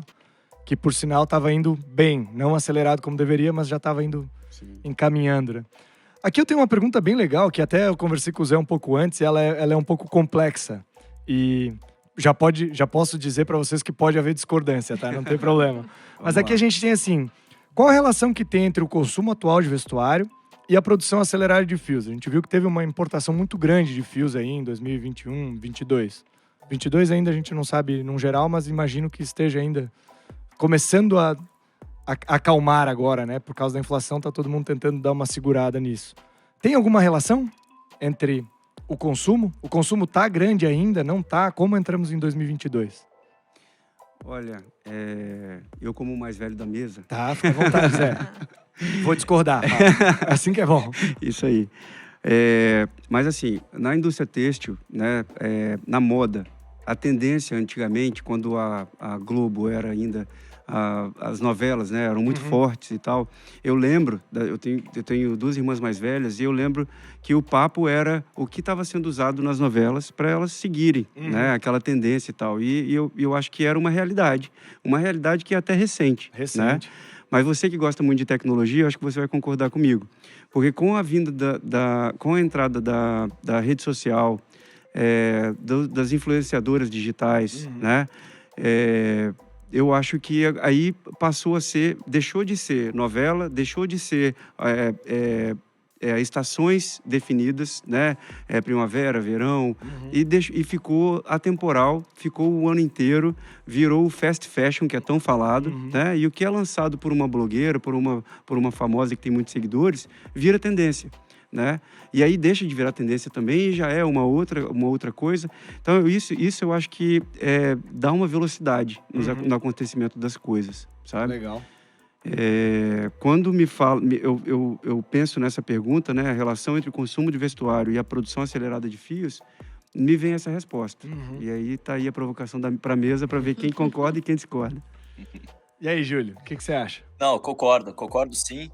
que por sinal estava indo bem, não acelerado como deveria, mas já estava indo encaminhando, né? Aqui eu tenho uma pergunta bem legal, que até eu conversei com o Zé um pouco antes, e ela é um pouco complexa. E já posso dizer para vocês que pode haver discordância, tá? Não tem problema. Mas aqui a gente tem assim, qual a relação que tem entre o consumo atual de vestuário e a produção acelerada de fios? A gente viu que teve uma importação muito grande de fios aí em 2021, 2022. 2022 ainda a gente não sabe num geral, mas imagino que esteja ainda começando a acalmar agora, né? Por causa da inflação, tá todo mundo tentando dar uma segurada nisso. Tem alguma relação entre o consumo? O consumo tá grande ainda? Não tá? Como entramos em 2022?
Olha, eu como o mais velho da mesa...
Tá, fica à vontade, Zé. Vou discordar. Assim que é bom.
Isso aí. Mas assim, na indústria têxtil, né, na moda, a tendência antigamente, quando a Globo era ainda... as novelas, né, eram muito fortes e tal. Eu lembro, eu tenho 2 irmãs mais velhas, e eu lembro que o papo era o que estava sendo usado nas novelas para elas seguirem, né, aquela tendência e tal. E eu acho que era uma realidade que é até recente. Né? Mas você que gosta muito de tecnologia, eu acho que você vai concordar comigo. Porque com a vinda com a entrada da rede social, das influenciadoras digitais, né, eu acho que aí deixou de ser novela, deixou de ser estações definidas, né? Primavera, verão, e ficou atemporal, ficou o ano inteiro, virou o fast fashion, que é tão falado, né? E o que é lançado por uma blogueira, por uma famosa que tem muitos seguidores, vira tendência. Né? E aí deixa de virar tendência também e já é uma outra coisa. Então isso eu acho que dá uma velocidade no acontecimento das coisas, sabe?
Legal.
Quando eu penso nessa pergunta, né, a relação entre o consumo de vestuário e a produção acelerada de fios, me vem essa resposta. E aí tá aí a provocação para a mesa para ver quem concorda e quem discorda.
E aí, Júlio, o que você acha?
Não, concordo sim.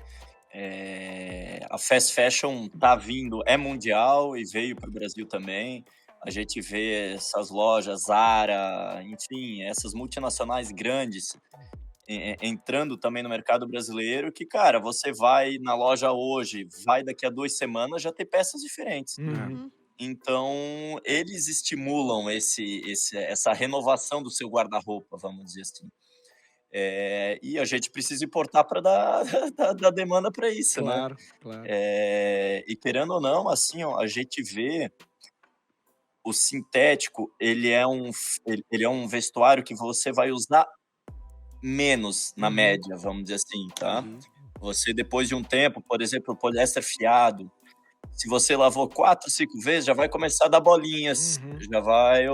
A fast fashion tá vindo, é mundial e veio para o Brasil também. A gente vê essas lojas, Zara, enfim, essas multinacionais grandes entrando também no mercado brasileiro, que, cara, você vai na loja hoje, vai daqui a 2 semanas, já tem peças diferentes. Então, eles estimulam essa renovação do seu guarda-roupa, vamos dizer assim. E a gente precisa importar para dar demanda para isso,
Claro,
né?
claro.
E querendo ou não, assim, ó, a gente vê o sintético, ele é um vestuário que você vai usar menos na média, vamos dizer assim, tá? Você, depois de um tempo, por exemplo, o poliéster fiado, se você lavou 4, 5 vezes, já vai começar a dar bolinhas,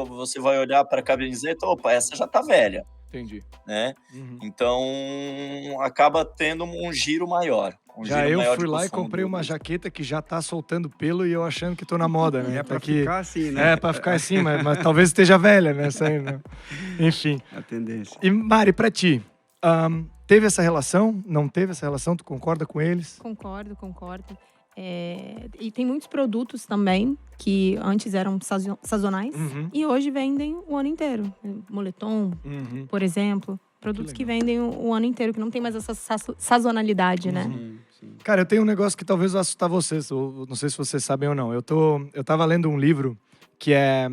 você vai olhar para a camiseta, opa, essa já tá velha.
Entendi.
Né? Então, acaba tendo um giro maior.
Eu fui lá e comprei uma jaqueta que já tá soltando pelo e eu achando que tô na moda, né?
Pra ficar assim, né?
Pra ficar assim, mas talvez esteja velha, né? Enfim.
A tendência.
E, Mari, pra ti, teve essa relação? Não teve essa relação? Tu concorda com eles?
Concordo. E tem muitos produtos também que antes eram sazonais e hoje vendem o ano inteiro. Moletom, por exemplo. Produtos que vendem o ano inteiro, que não tem mais essa sazonalidade, né?
Sim.
Cara, eu tenho um negócio que talvez vai assustar vocês. Não sei se vocês sabem ou não. Eu tava lendo um livro que é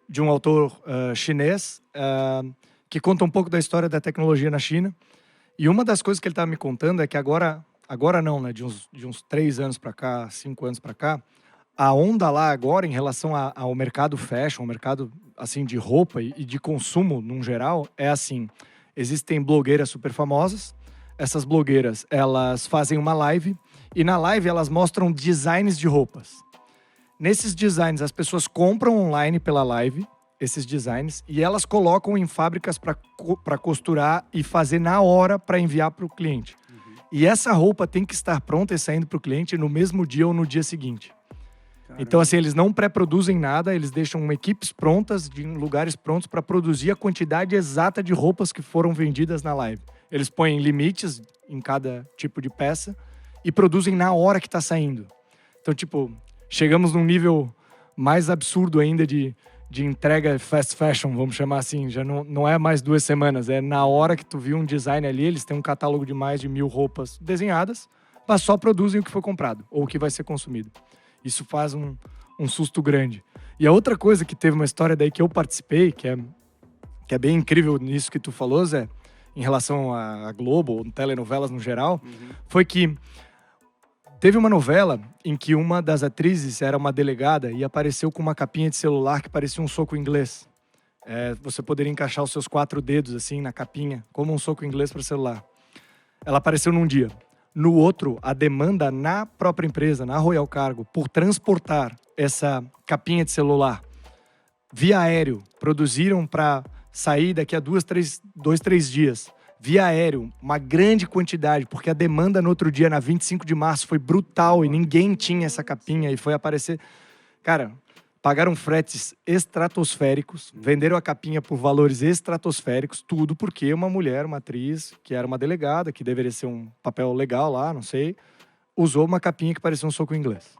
de um autor chinês que conta um pouco da história da tecnologia na China. E uma das coisas que ele tava me contando é que agora não, né? De uns 3 anos para cá, 5 anos para cá, a onda lá agora em relação ao mercado fashion, ao mercado assim de roupa e de consumo num geral, é assim: existem blogueiras super famosas. Essas blogueiras, elas fazem uma live e na live elas mostram designs de roupas. Nesses designs, as pessoas compram online pela live esses designs e elas colocam em fábricas para costurar e fazer na hora para enviar para o cliente. E essa roupa tem que estar pronta e saindo para o cliente no mesmo dia ou no dia seguinte. Caramba. Então, assim, eles não pré-produzem nada, eles deixam equipes prontas, de lugares prontos para produzir a quantidade exata de roupas que foram vendidas na live. Eles põem limites em cada tipo de peça e produzem na hora que está saindo. Então, tipo, chegamos num nível mais absurdo ainda de entrega fast fashion, vamos chamar assim. Já não é mais 2 semanas, é na hora que tu viu um design ali, eles têm um catálogo de mais de 1000 roupas desenhadas, mas só produzem o que foi comprado ou o que vai ser consumido. Isso faz um susto grande. E a outra coisa que teve uma história daí que eu participei, que é bem incrível nisso que tu falou, Zé, em relação à Globo, ou telenovelas no geral, foi que teve uma novela em que uma das atrizes era uma delegada e apareceu com uma capinha de celular que parecia um soco inglês. Você poderia encaixar os seus 4 dedos assim na capinha, como um soco inglês para celular. Ela apareceu num dia. No outro, a demanda na própria empresa, na Royal Cargo, por transportar essa capinha de celular via aéreo, produziram para sair daqui a 2, 3 dias. Via aéreo, uma grande quantidade, porque a demanda no outro dia, na 25 de março, foi brutal e ninguém tinha essa capinha e foi aparecer. Cara, pagaram fretes estratosféricos, venderam a capinha por valores estratosféricos, tudo porque uma mulher, uma atriz, que era uma delegada, que deveria ser um papel legal lá, não sei, usou uma capinha que parecia um soco inglês.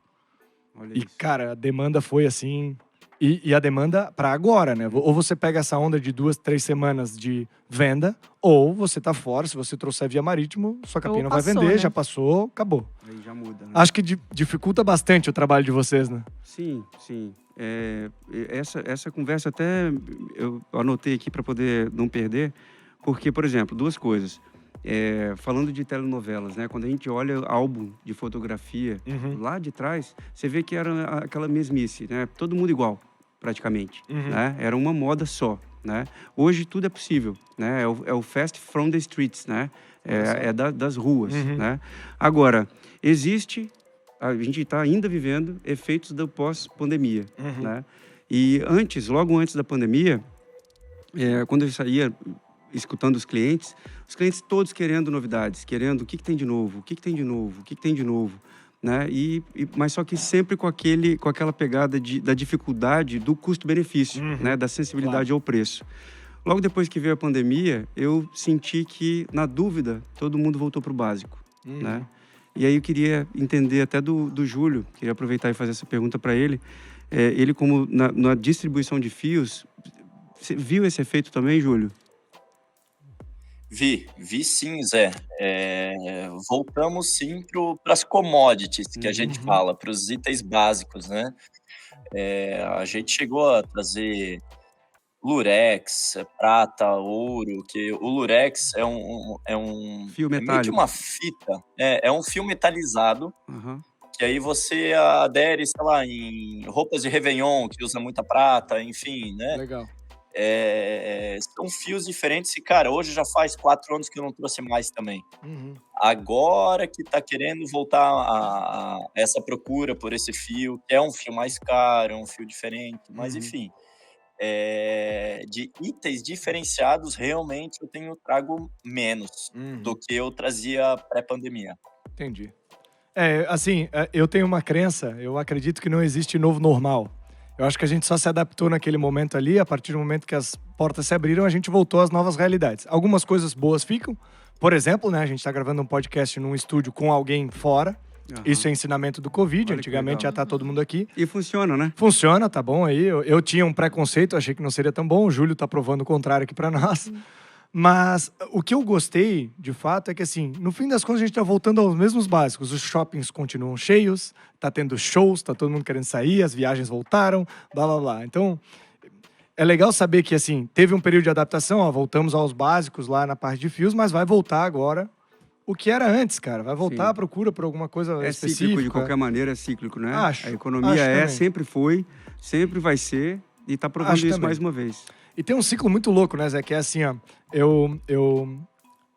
Olha
E,
isso.
cara, a demanda foi assim... E a demanda para agora, né? Ou você pega essa onda de 2, 3 semanas de venda, ou você tá fora, se você trouxer via marítimo, sua capinha não vai vender,
né?
Já passou, acabou.
Aí já muda, né?
Acho que dificulta bastante o trabalho de vocês, né?
Sim. Essa conversa até eu anotei aqui para poder não perder, porque, por exemplo, 2 coisas. Falando de telenovelas, né? Quando a gente olha álbum de fotografia lá de trás, você vê que era aquela mesmice, né? Todo mundo igual, praticamente, né? Era uma moda só, né? Hoje tudo é possível, né? É o fast from the streets, né? Das ruas, né? Agora, a gente está ainda vivendo efeitos do pós-pandemia, né? E logo antes da pandemia, quando eu saía escutando os clientes todos querendo novidades, querendo o que tem de novo, né? Mas só que sempre com aquela pegada da dificuldade do custo-benefício, né? Da sensibilidade ao preço. Logo depois que veio a pandemia, eu senti que, na dúvida, todo mundo voltou para o básico, né? E aí eu queria entender até do Júlio, queria aproveitar e fazer essa pergunta para ele. Ele, como na distribuição de fios, você viu esse efeito também, Júlio?
Vi sim, Zé. Voltamos sim para as commodities que a gente fala, para os itens básicos, né? A gente chegou a trazer lurex, prata, ouro, que o lurex é um
Fio
meio que
metálico.
uma fita, é um fio metalizado, que aí você adere, sei lá, em roupas de Réveillon, que usa muita prata, enfim, né?
Legal.
São fios diferentes e, cara, hoje já faz 4 anos que eu não trouxe mais também. Agora que tá querendo voltar a essa procura por esse fio, que é um fio mais caro, é um fio diferente, mas enfim, de itens diferenciados, realmente eu trago menos do que eu trazia pré-pandemia.
Entendi. Assim, eu tenho uma crença, eu acredito que não existe novo normal. Eu acho que a gente só se adaptou naquele momento ali, a partir do momento que as portas se abriram, a gente voltou às novas realidades. Algumas coisas boas ficam, por exemplo, né, a gente tá gravando um podcast num estúdio com alguém fora, isso é ensinamento do Covid,
Olha
antigamente já tá todo mundo aqui.
E funciona, né?
Funciona, tá bom aí, eu tinha um preconceito, achei que não seria tão bom, o Júlio tá provando o contrário aqui pra nós. Mas o que eu gostei, de fato, é que, assim, no fim das contas, a gente tá voltando aos mesmos básicos. Os shoppings continuam cheios, tá tendo shows, tá todo mundo querendo sair, as viagens voltaram, blá, blá, blá. Então, é legal saber que, assim, teve um período de adaptação, voltamos aos básicos lá na parte de fios, mas vai voltar agora o que era antes, cara. Vai voltar a procura por alguma coisa específica.
Cíclico, de qualquer maneira, é cíclico, né?
Acho.
A economia
Também.
sempre foi, sempre vai ser, e tá provando
Acho
isso
também.
mais uma vez.
E tem um ciclo muito louco, né, Zé? Que é assim, ó.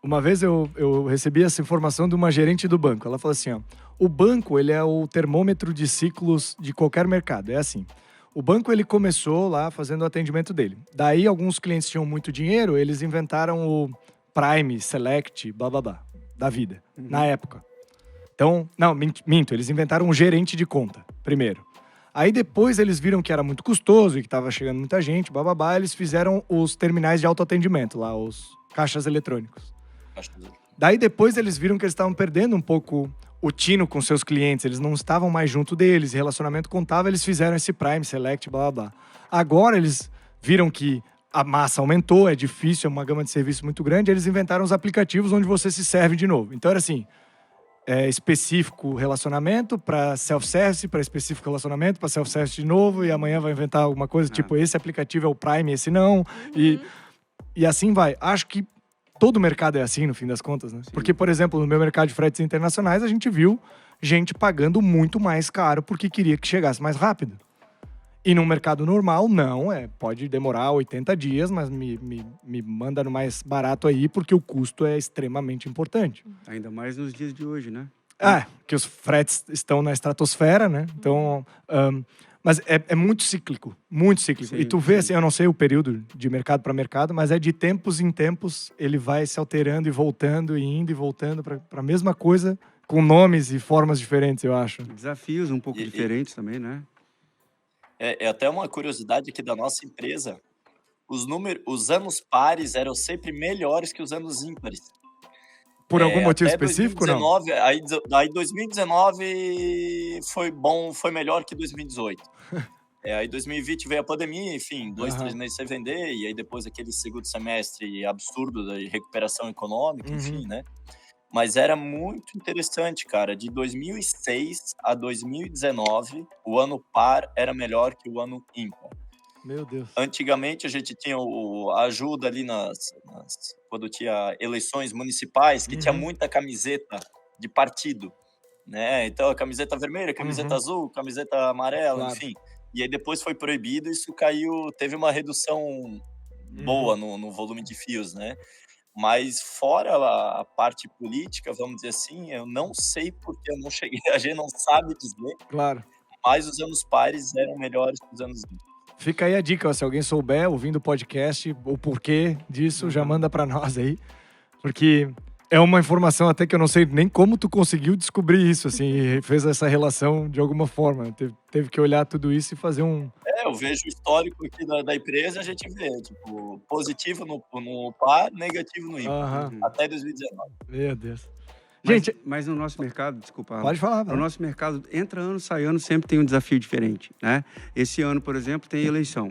Uma vez eu recebi essa informação de uma gerente do banco. Ela falou assim, ó. O banco, ele é o termômetro de ciclos de qualquer mercado. É assim. O banco, ele começou lá fazendo o atendimento dele. Daí, alguns clientes tinham muito dinheiro, eles inventaram o Prime, Select, blá, blá, blá, da vida. Na época. Então, não, minto. Eles inventaram um gerente de conta, primeiro. Aí depois eles viram que era muito custoso e que estava chegando muita gente, bababá, eles fizeram os terminais de autoatendimento lá, os caixas eletrônicos. Daí depois eles viram que eles estavam perdendo um pouco o tino com seus clientes, eles não estavam mais junto deles, relacionamento contava, eles fizeram esse Prime, Select, bababá. Agora eles viram que a massa aumentou, é difícil, é uma gama de serviços muito grande, eles inventaram os aplicativos onde você se serve de novo. Então era assim... específico relacionamento para self-service, para específico relacionamento, para self-service de novo, e amanhã vai inventar alguma coisa, tipo, esse aplicativo é o Prime, esse não, e assim vai. Acho que todo mercado é assim, no fim das contas, né? Sim. Porque, por exemplo, no meu mercado de fretes internacionais, a gente viu gente pagando muito mais caro porque queria que chegasse mais rápido. E no mercado normal, não, pode demorar 80 dias, mas me manda no mais barato aí, porque o custo é extremamente importante.
Ainda mais nos dias de hoje, né?
Que os fretes estão na estratosfera, né? Então, Mas é muito cíclico, muito cíclico.
Sim,
e tu vê,
sim.
assim, eu não sei o período de mercado para mercado, mas é de tempos em tempos ele vai se alterando e voltando, e indo e voltando para a mesma coisa, com nomes e formas diferentes, eu acho.
Desafios um pouco diferentes também, né?
É até uma curiosidade aqui da nossa empresa. Os anos pares eram sempre melhores que os anos ímpares.
Por algum motivo
Até
específico, não?
2019, aí 2019 foi bom, foi melhor que 2018. Aí 2020 veio a pandemia, enfim, 2, 3 meses sem vender, e aí depois aquele segundo semestre absurdo da recuperação econômica, enfim, né? Mas era muito interessante, cara. De 2006 a 2019, o ano par era melhor que o ano ímpar.
Meu Deus.
Antigamente a gente tinha a ajuda ali quando tinha eleições municipais, que tinha muita camiseta de partido, né? Então a camiseta vermelha, camiseta azul, camiseta amarela,
Claro.
enfim. E aí depois foi proibido, isso caiu, teve uma redução boa no volume de fios, né? Mas fora a parte política, vamos dizer assim, eu não sei porque eu não cheguei, a gente não sabe dizer,
Claro.
mas os anos pares eram melhores que os anos ímpares.
Fica aí a dica, ó, se alguém souber, ouvindo o podcast, o porquê disso, já manda pra nós aí. Porque é uma informação até que eu não sei nem como tu conseguiu descobrir isso, assim, e fez essa relação de alguma forma. Teve que olhar tudo isso e fazer um...
Eu vejo o histórico aqui da empresa, a gente vê, tipo, positivo no par, negativo no ímpar, até 2019.
Meu Deus.
Gente, mas no nosso mercado, desculpa.
Pode falar.
No nosso mercado, entra ano, sai ano, sempre tem um desafio diferente, né? Esse ano, por exemplo, tem eleição.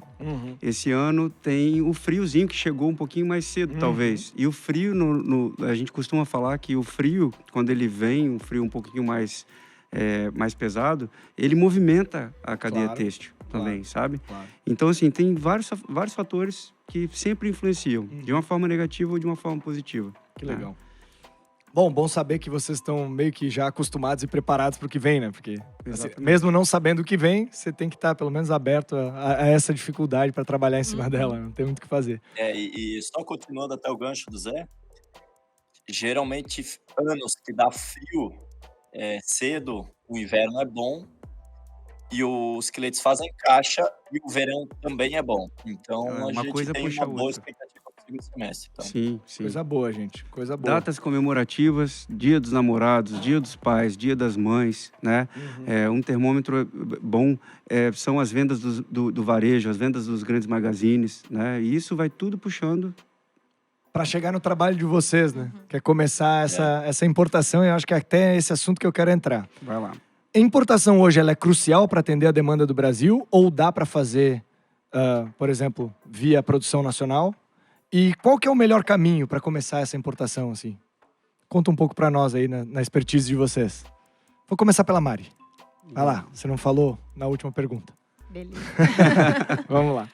Esse ano tem o friozinho que chegou um pouquinho mais cedo, talvez. E o frio, a gente costuma falar que o frio, quando ele vem, um frio um pouquinho mais pesado, ele movimenta a cadeia têxtil também, sabe?
Claro.
Então, assim, tem vários fatores que sempre influenciam, de uma forma negativa ou de uma forma positiva.
Que legal. Bom saber que vocês estão meio que já acostumados e preparados para o que vem, né? Porque, assim, mesmo não sabendo o que vem, você tem que estar, pelo menos, aberto a essa dificuldade para trabalhar em cima dela. Não tem muito o que fazer.
E só continuando até o gancho do Zé, geralmente, anos que dá frio cedo, o inverno é bom, e os clientes fazem caixa, e o verão também é bom. Então, a gente
coisa
tem
puxa
uma boa
outra.
expectativa para o segundo semestre. Então.
Sim.
Coisa boa, gente. Coisa boa.
Datas comemorativas, Dia dos Namorados, Dia dos Pais, Dia das Mães, né? Um termômetro bom são as vendas do varejo, as vendas dos grandes magazines, né? E isso vai tudo puxando.
Para chegar no trabalho de vocês, né? Que é começar essa importação, e eu acho que até esse assunto que eu quero entrar.
Vai lá.
A importação hoje ela é crucial para atender a demanda do Brasil ou dá para fazer, por exemplo, via produção nacional? E qual que é o melhor caminho para começar essa importação, assim? Conta um pouco para nós aí na expertise de vocês. Vou começar pela Mari. Vai lá, você não falou na última pergunta.
Beleza.
Vamos lá.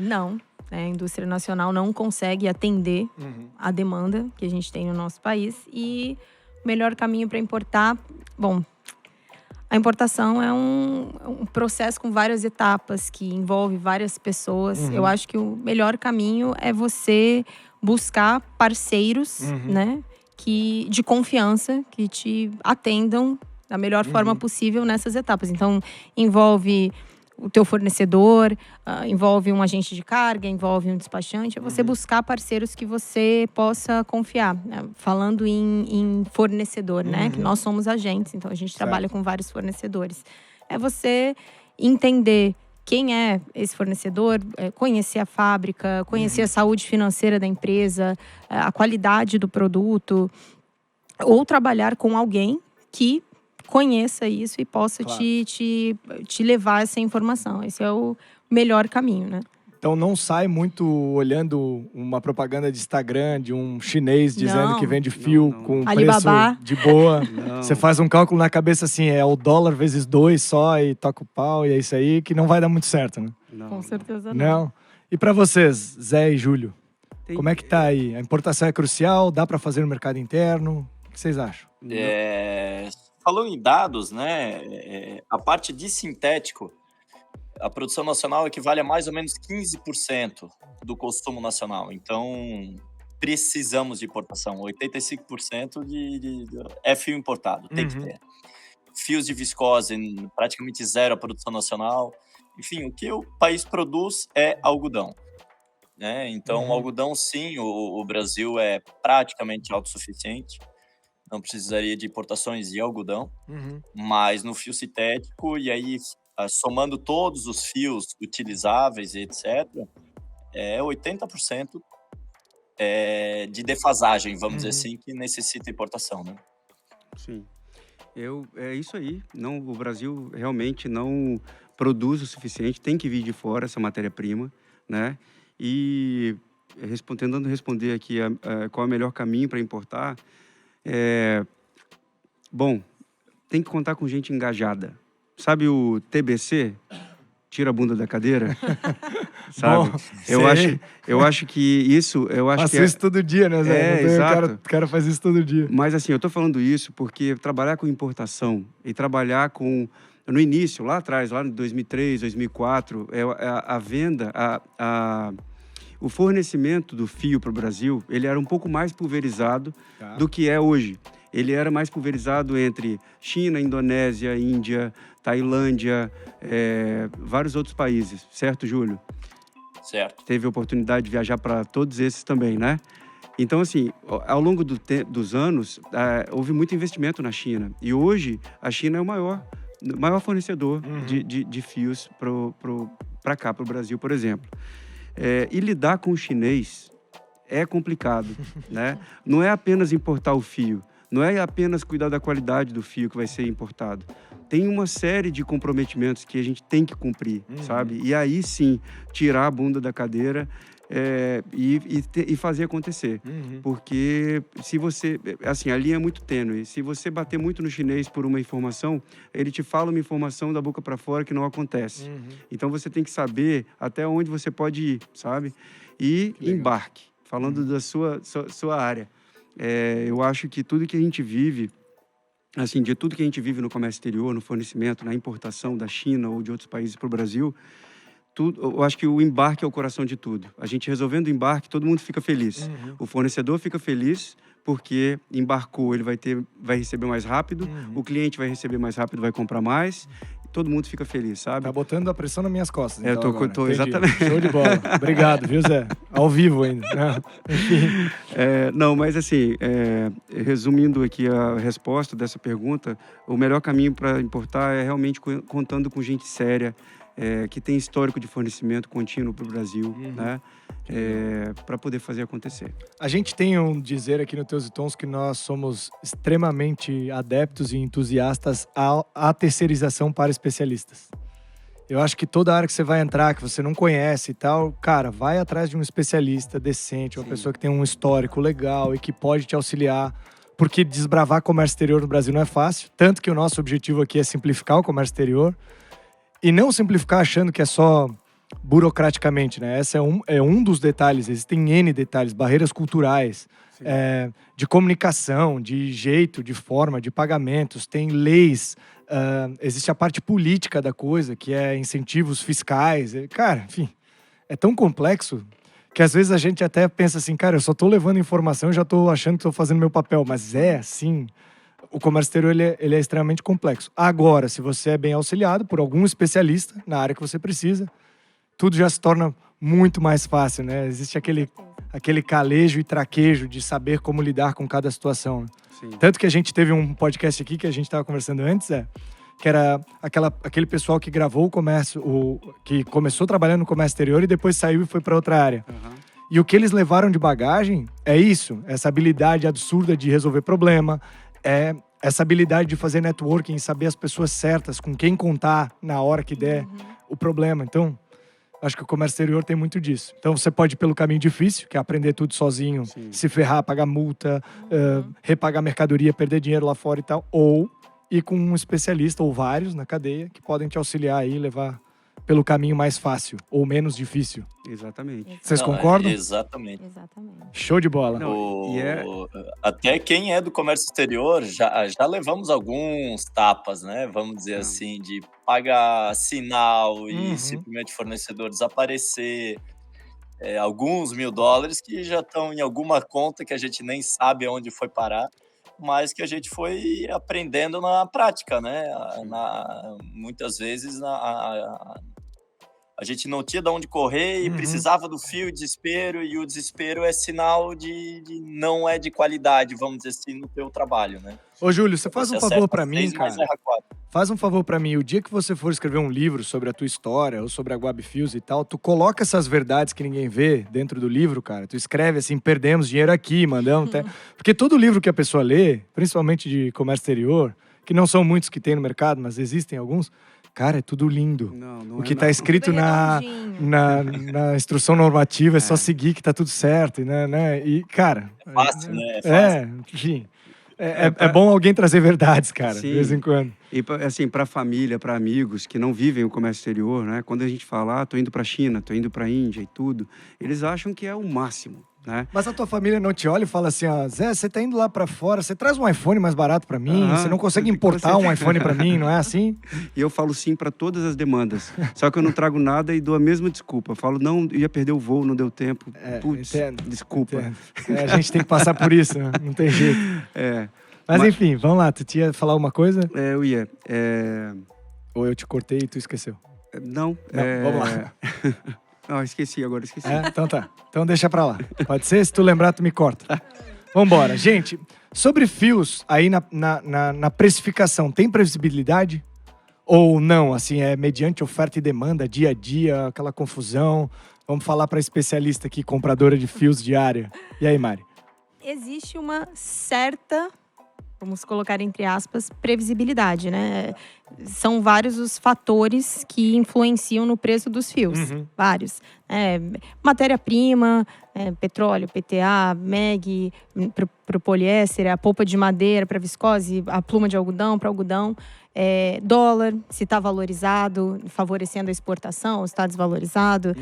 Não, a indústria nacional não consegue atender a demanda que a gente tem no nosso país. E o melhor caminho para importar... Bom, a importação é um processo com várias etapas, que envolve várias pessoas. Eu acho que o melhor caminho é você buscar parceiros, né, de confiança, que te atendam da melhor forma possível nessas etapas. Então, envolve o teu fornecedor, envolve um agente de carga, envolve um despachante. É você buscar parceiros que você possa confiar. Falando em fornecedor, né? Que nós somos agentes, então a gente trabalha com vários fornecedores. É você entender quem é esse fornecedor, conhecer a fábrica, conhecer a saúde financeira da empresa, a qualidade do produto, ou trabalhar com alguém que conheça isso e possa te levar essa informação. Esse é o melhor caminho, né?
Então não sai muito olhando uma propaganda de Instagram de um chinês dizendo que vende fio com
Alibaba.
preço de boa. Você faz um cálculo na cabeça assim, é o dólar vezes 2 só e toca o pau e é isso aí, que não vai dar muito certo, né?
Com certeza
Não. E para vocês, Zé e Júlio, como é que tá aí? A importação é crucial? Dá para fazer no mercado interno? O que vocês acham?
Falando em dados, né, a parte de sintético, a produção nacional equivale a mais ou menos 15% do consumo nacional. Então, precisamos de importação. 85% é fio importado, tem que ter. Fios de viscose, praticamente zero a produção nacional. enfim, o que o país produz é algodão, né? Então, algodão, sim, o Brasil é praticamente autossuficiente, não precisaria de importações de algodão, mas no fio sintético, e aí somando todos os fios utilizáveis e etc., é 80% de defasagem, vamos dizer assim, que necessita importação, né?
Sim. É isso aí. Não, o Brasil realmente não produz o suficiente, tem que vir de fora essa matéria-prima, né? E tentando responder aqui qual é o melhor caminho para importar, bom, tem que contar com gente engajada. Sabe o TBC? Tira a bunda da cadeira? Sabe?
Bom,
eu acho que isso...
Faço isso todo dia, né, Zé?
Exato.
O cara faz isso todo dia.
Mas assim, eu tô falando isso porque trabalhar com importação e trabalhar com... No início, lá atrás, lá em 2003, 2004, a venda, o fornecimento do fio para o Brasil, ele era um pouco mais pulverizado do que é hoje. Ele era mais pulverizado entre China, Indonésia, Índia, Tailândia, vários outros países. Certo, Júlio?
Certo.
Teve a oportunidade de viajar para todos esses também, né? Então, assim, ao longo dos anos, houve muito investimento na China. E hoje, a China é o maior fornecedor de fios para cá, para o Brasil, por exemplo. E lidar com o chinês é complicado, né? Não é apenas importar o fio, não é apenas cuidar da qualidade do fio que vai ser importado. Tem uma série de comprometimentos que a gente tem que cumprir, sabe? E aí sim, tirar a bunda da cadeira e fazer acontecer. Porque se você... Assim, a linha é muito tênue. Se você bater muito no chinês por uma informação, ele te fala uma informação da boca para fora que não acontece. Então você tem que saber até onde você pode ir, sabe? E embarque. Falando da sua área. Eu acho que tudo que a gente vive, assim, de tudo que a gente vive no comércio exterior, no fornecimento, na importação da China ou de outros países para o Brasil, eu acho que o embarque é o coração de tudo. A gente resolvendo o embarque, todo mundo fica feliz. O fornecedor fica feliz porque embarcou, ele vai receber mais rápido, o cliente vai receber mais rápido, vai comprar mais, todo mundo fica feliz, sabe?
Tá botando a pressão nas minhas costas.
Então, tô exatamente.
Show de bola. Obrigado, viu, Zé? Ao vivo ainda. Enfim.
Não, mas assim, resumindo aqui a resposta dessa pergunta, o melhor caminho para importar é realmente contando com gente séria, que tem histórico de fornecimento contínuo para o Brasil, né? Para poder fazer acontecer.
A gente tem um dizer aqui no Teus e Tons que nós somos extremamente adeptos e entusiastas à terceirização para especialistas. Eu acho que toda área que você vai entrar, que você não conhece e tal, cara, vai atrás de um especialista decente, uma pessoa que tem um histórico legal e que pode te auxiliar, porque desbravar comércio exterior no Brasil não é fácil, tanto que o nosso objetivo aqui é simplificar o comércio exterior e não simplificar achando que é só burocraticamente, né? Esse é um dos detalhes, existem N detalhes, barreiras culturais, de comunicação, de jeito, de forma, de pagamentos, tem leis, existe a parte política da coisa, que é incentivos fiscais. Cara, enfim, é tão complexo que às vezes a gente até pensa assim, cara, eu só tô levando informação, já tô achando que tô fazendo meu papel, mas assim, o comércio exterior ele é extremamente complexo. Agora, se você é bem auxiliado por algum especialista na área que você precisa, tudo já se torna muito mais fácil, né? Existe aquele calejo e traquejo de saber como lidar com cada situação.
Sim.
Tanto que a gente teve um podcast aqui que a gente estava conversando antes, que era aquele pessoal que gravou o comércio, que começou trabalhando no comércio exterior e depois saiu e foi para outra área. E o que eles levaram de bagagem é isso, essa habilidade absurda de resolver problema, essa habilidade de fazer networking, saber as pessoas certas, com quem contar na hora que der o problema. Então, acho que o comércio exterior tem muito disso. Então, você pode ir pelo caminho difícil, que é aprender tudo sozinho, se ferrar, pagar multa, repagar mercadoria, perder dinheiro lá fora e tal. Ou ir com um especialista, ou vários na cadeia, que podem te auxiliar aí, levar pelo caminho mais fácil, ou menos difícil.
Exatamente.
Vocês concordam?
Exatamente.
Show de bola.
Até quem é do comércio exterior, já levamos alguns tapas, né? Vamos dizer assim, de pagar sinal e simplesmente fornecedor desaparecer. Alguns $1.000 que já estão em alguma conta que a gente nem sabe onde foi parar, mas que a gente foi aprendendo na prática, né? Muitas vezes A gente não tinha de onde correr e precisava do fio, desespero, e o desespero é sinal de não é de qualidade, vamos dizer assim, no teu trabalho, né?
Ô, Júlio, você faz um favor pra mim, cara. Faz um favor pra mim. O dia que você for escrever um livro sobre a tua história ou sobre a Guab Fios e tal, tu coloca essas verdades que ninguém vê dentro do livro, cara. Tu escreve assim, perdemos dinheiro aqui, mandamos... Porque todo livro que a pessoa lê, principalmente de comércio exterior, que não são muitos que tem no mercado, mas existem alguns... Cara, é tudo lindo.
Não
o que tá escrito na instrução normativa é só seguir que tá tudo certo, né? E, cara...
É fácil, né? É fácil.
Enfim. É bom alguém trazer verdades, cara,
Sim.
de vez em quando.
E, assim, para família, para amigos que não vivem o comércio exterior, né? Quando a gente fala, tô indo para China, tô indo para Índia e tudo, eles acham que é o máximo, né?
Mas a tua família não te olha e fala assim, ó, Zé, você tá indo lá para fora, você traz um iPhone mais barato para mim, você não consegue importar um iPhone para mim, não é assim?
E eu falo sim para todas as demandas. Só que eu não trago nada e dou a mesma desculpa. Eu falo, não, ia perder o voo, não deu tempo. Putz, desculpa.
A gente tem que passar por isso, né? Não tem jeito. Mas enfim, vamos lá. Tu tinha falar alguma coisa?
Eu ia.
Ou eu te cortei e tu esqueceu?
Não.
Vamos lá.
Não, esqueci, agora esqueci.
Então tá. Então deixa pra lá. Pode ser? Se tu lembrar, tu me corta. Vambora. Gente, sobre fios aí na precificação, tem previsibilidade? Ou não? Assim, é mediante oferta e demanda, dia a dia, aquela confusão. Vamos falar pra especialista aqui, compradora de fios diária. E aí, Mari?
Existe uma certa, vamos colocar entre aspas, previsibilidade, né? São vários os fatores que influenciam no preço dos fios. Vários. Matéria-prima, petróleo, PTA, MEG, para o poliéster, a polpa de madeira para viscose, a pluma de algodão para algodão. Dólar, se está valorizado, favorecendo a exportação, se está desvalorizado.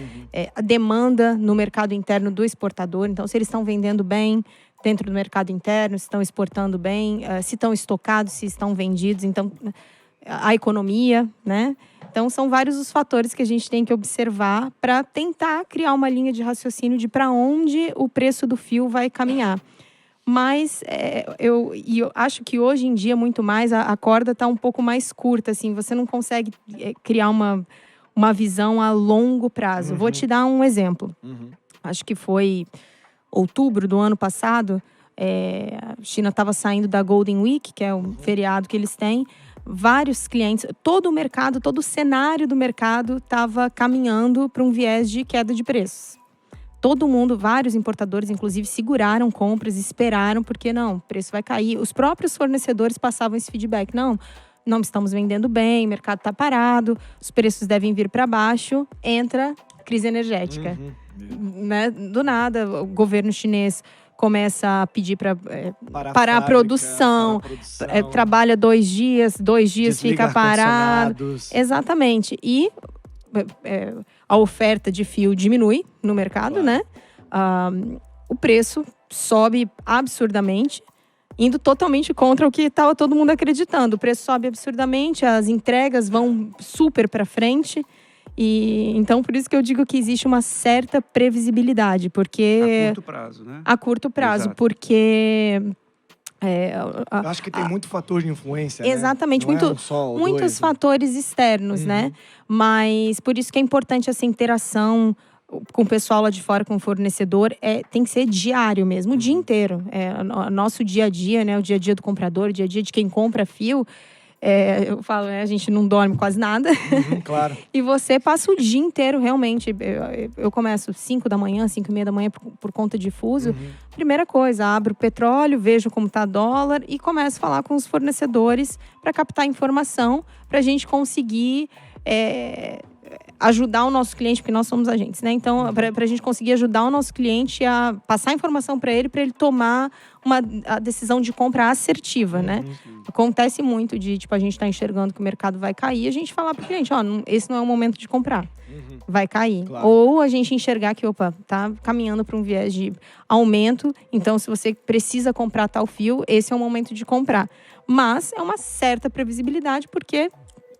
A demanda no mercado interno do exportador. Então, se eles estão vendendo bem dentro do mercado interno, se estão exportando bem, se estão estocados, se estão vendidos. Então, a economia, né? Então, são vários os fatores que a gente tem que observar para tentar criar uma linha de raciocínio de para onde o preço do fio vai caminhar. Mas eu acho que hoje em dia, muito mais, a corda está um pouco mais curta, assim. Você não consegue criar uma visão a longo prazo. Vou te dar um exemplo. Acho que foi outubro do ano passado. A China estava saindo da Golden Week, que é um feriado que eles têm. Vários clientes, todo o mercado, todo o cenário do mercado estava caminhando para um viés de queda de preços. Todo mundo, vários importadores, inclusive, seguraram compras, esperaram, porque não, o preço vai cair. Os próprios fornecedores passavam esse feedback. Não estamos vendendo bem, o mercado está parado, os preços devem vir para baixo. Entra crise energética. Né? Do nada, o governo chinês começa a pedir para parar a produção, trabalha 2 dias, 2 dias fica parado. Exatamente. E a oferta de fio diminui no mercado, né? O preço sobe absurdamente, indo totalmente contra o que estava todo mundo acreditando. O preço sobe absurdamente, as entregas vão super para frente. E então, por isso que eu digo que existe uma certa previsibilidade, porque...
A curto prazo, né?
A curto prazo,
Exato.
porque...
eu acho que tem muito fator de influência,
exatamente,
né?
muitos fatores externos, né? Mas por isso que é importante essa interação com o pessoal lá de fora, com o fornecedor, tem que ser diário mesmo, o dia inteiro. O nosso dia a dia, né? O dia a dia do comprador, o dia a dia de quem compra fio. Eu falo, a gente não dorme quase nada.
Claro.
E você passa o dia inteiro, realmente. Eu começo 5 da manhã, 5:30 da manhã, por conta de fuso. Primeira coisa, abro o petróleo, vejo como está dólar e começo a falar com os fornecedores para captar informação, para a gente conseguir ajudar o nosso cliente, porque nós somos agentes, né? Então, para a gente conseguir ajudar o nosso cliente a passar informação para ele tomar a decisão de compra assertiva, né? Acontece muito de, a gente tá enxergando que o mercado vai cair, a gente falar pro cliente, esse não é o momento de comprar. Vai cair.
Claro.
Ou a gente enxergar que, tá caminhando para um viés de aumento, então se você precisa comprar tal fio, esse é o momento de comprar. Mas é uma certa previsibilidade, porque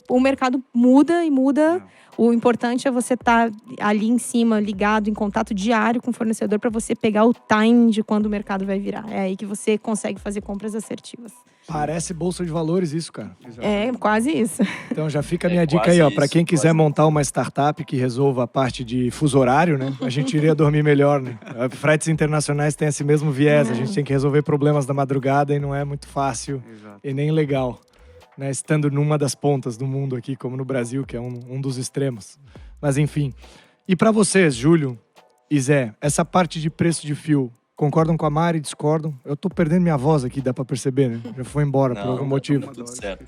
o mercado muda e muda. O importante é você estar ali em cima, ligado, em contato diário com o fornecedor para você pegar o timing de quando o mercado vai virar. É aí que você consegue fazer compras assertivas.
Parece bolsa de valores isso, cara.
É quase isso.
Então já fica a minha dica aí, ó, para quem quiser montar uma startup que resolva a parte de fuso horário, né? A gente iria dormir melhor, né? Fretes internacionais têm esse mesmo viés, a gente tem que resolver problemas da madrugada e não é muito fácil e nem legal, né? Estando numa das pontas do mundo aqui, como no Brasil, que é um dos extremos. Mas enfim. E para vocês, Júlio e Zé, essa parte de preço de fio, concordam com a Mari, discordam? Eu tô perdendo minha voz aqui, dá pra perceber, né? Já foi embora por algum motivo.
Tudo certo.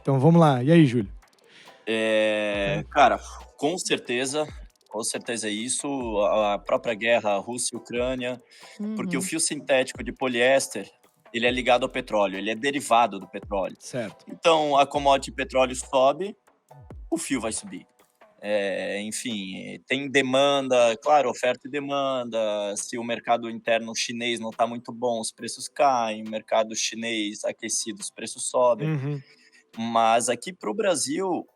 Então vamos lá. E aí, Júlio?
Cara, com certeza é isso. A própria guerra Rússia e Ucrânia, porque o fio sintético de poliéster, ele é ligado ao petróleo, ele é derivado do petróleo.
Certo.
Então, a commodity petróleo sobe, o fio vai subir. Enfim, tem demanda, claro, oferta e demanda. Se o mercado interno chinês não está muito bom, os preços caem. O mercado chinês aquecido, os preços sobem. Mas aqui para o Brasil,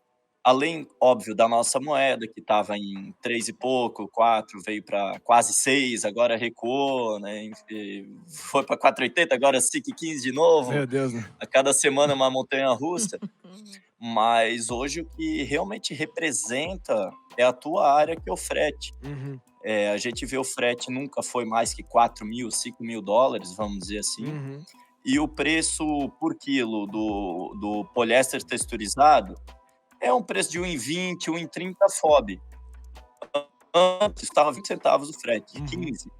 além, óbvio, da nossa moeda, que estava em 3 e pouco, 4, veio para quase 6, agora recuou, né? Foi para 4,80, agora 5,15 de novo.
Meu Deus, né?
A cada semana uma montanha-russa. Mas hoje o que realmente representa é a tua área, que é o frete. A gente vê o frete nunca foi mais que 4 mil, 5 mil dólares, vamos dizer assim. E o preço por quilo do poliéster texturizado é um preço de 1,20, 1,30 FOB. Antes estava 20 centavos o frete, 15.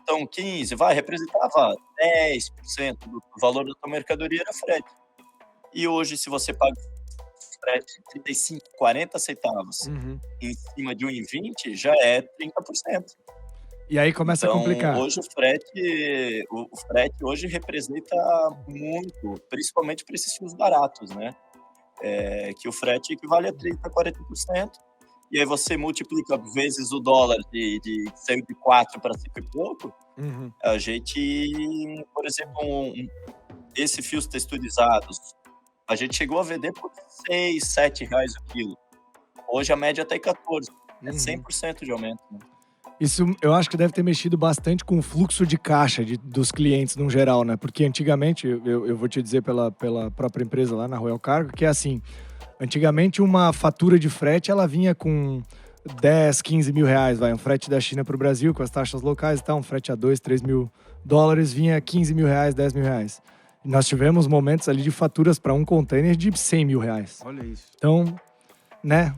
Então 15, representava 10% do valor da tua mercadoria era frete. E hoje, se você paga frete 35, 40 centavos em cima de 1,20, já é 30%.
E aí começa a complicar.
Hoje o frete hoje representa muito, principalmente para esses fios baratos, né? Que o frete equivale a 30%, 40%. E aí você multiplica vezes o dólar saiu de 4 para 5 e pouco. A gente, por exemplo, esses fios texturizados, a gente chegou a vender por 6, 7 reais o quilo. Hoje a média está em 14. É 100% de aumento. Né?
Isso eu acho que deve ter mexido bastante com o fluxo de caixa dos clientes no geral, né? Porque antigamente, eu vou te dizer pela própria empresa lá na Royal Cargo, que é assim, antigamente uma fatura de frete, ela vinha com 10, 15 mil reais, um frete da China para o Brasil, com as taxas locais e tal, um frete a 2, 3 mil dólares, vinha 15 mil reais, 10 mil reais. Nós tivemos momentos ali de faturas para um container de 100 mil reais.
Olha isso.
Então, né,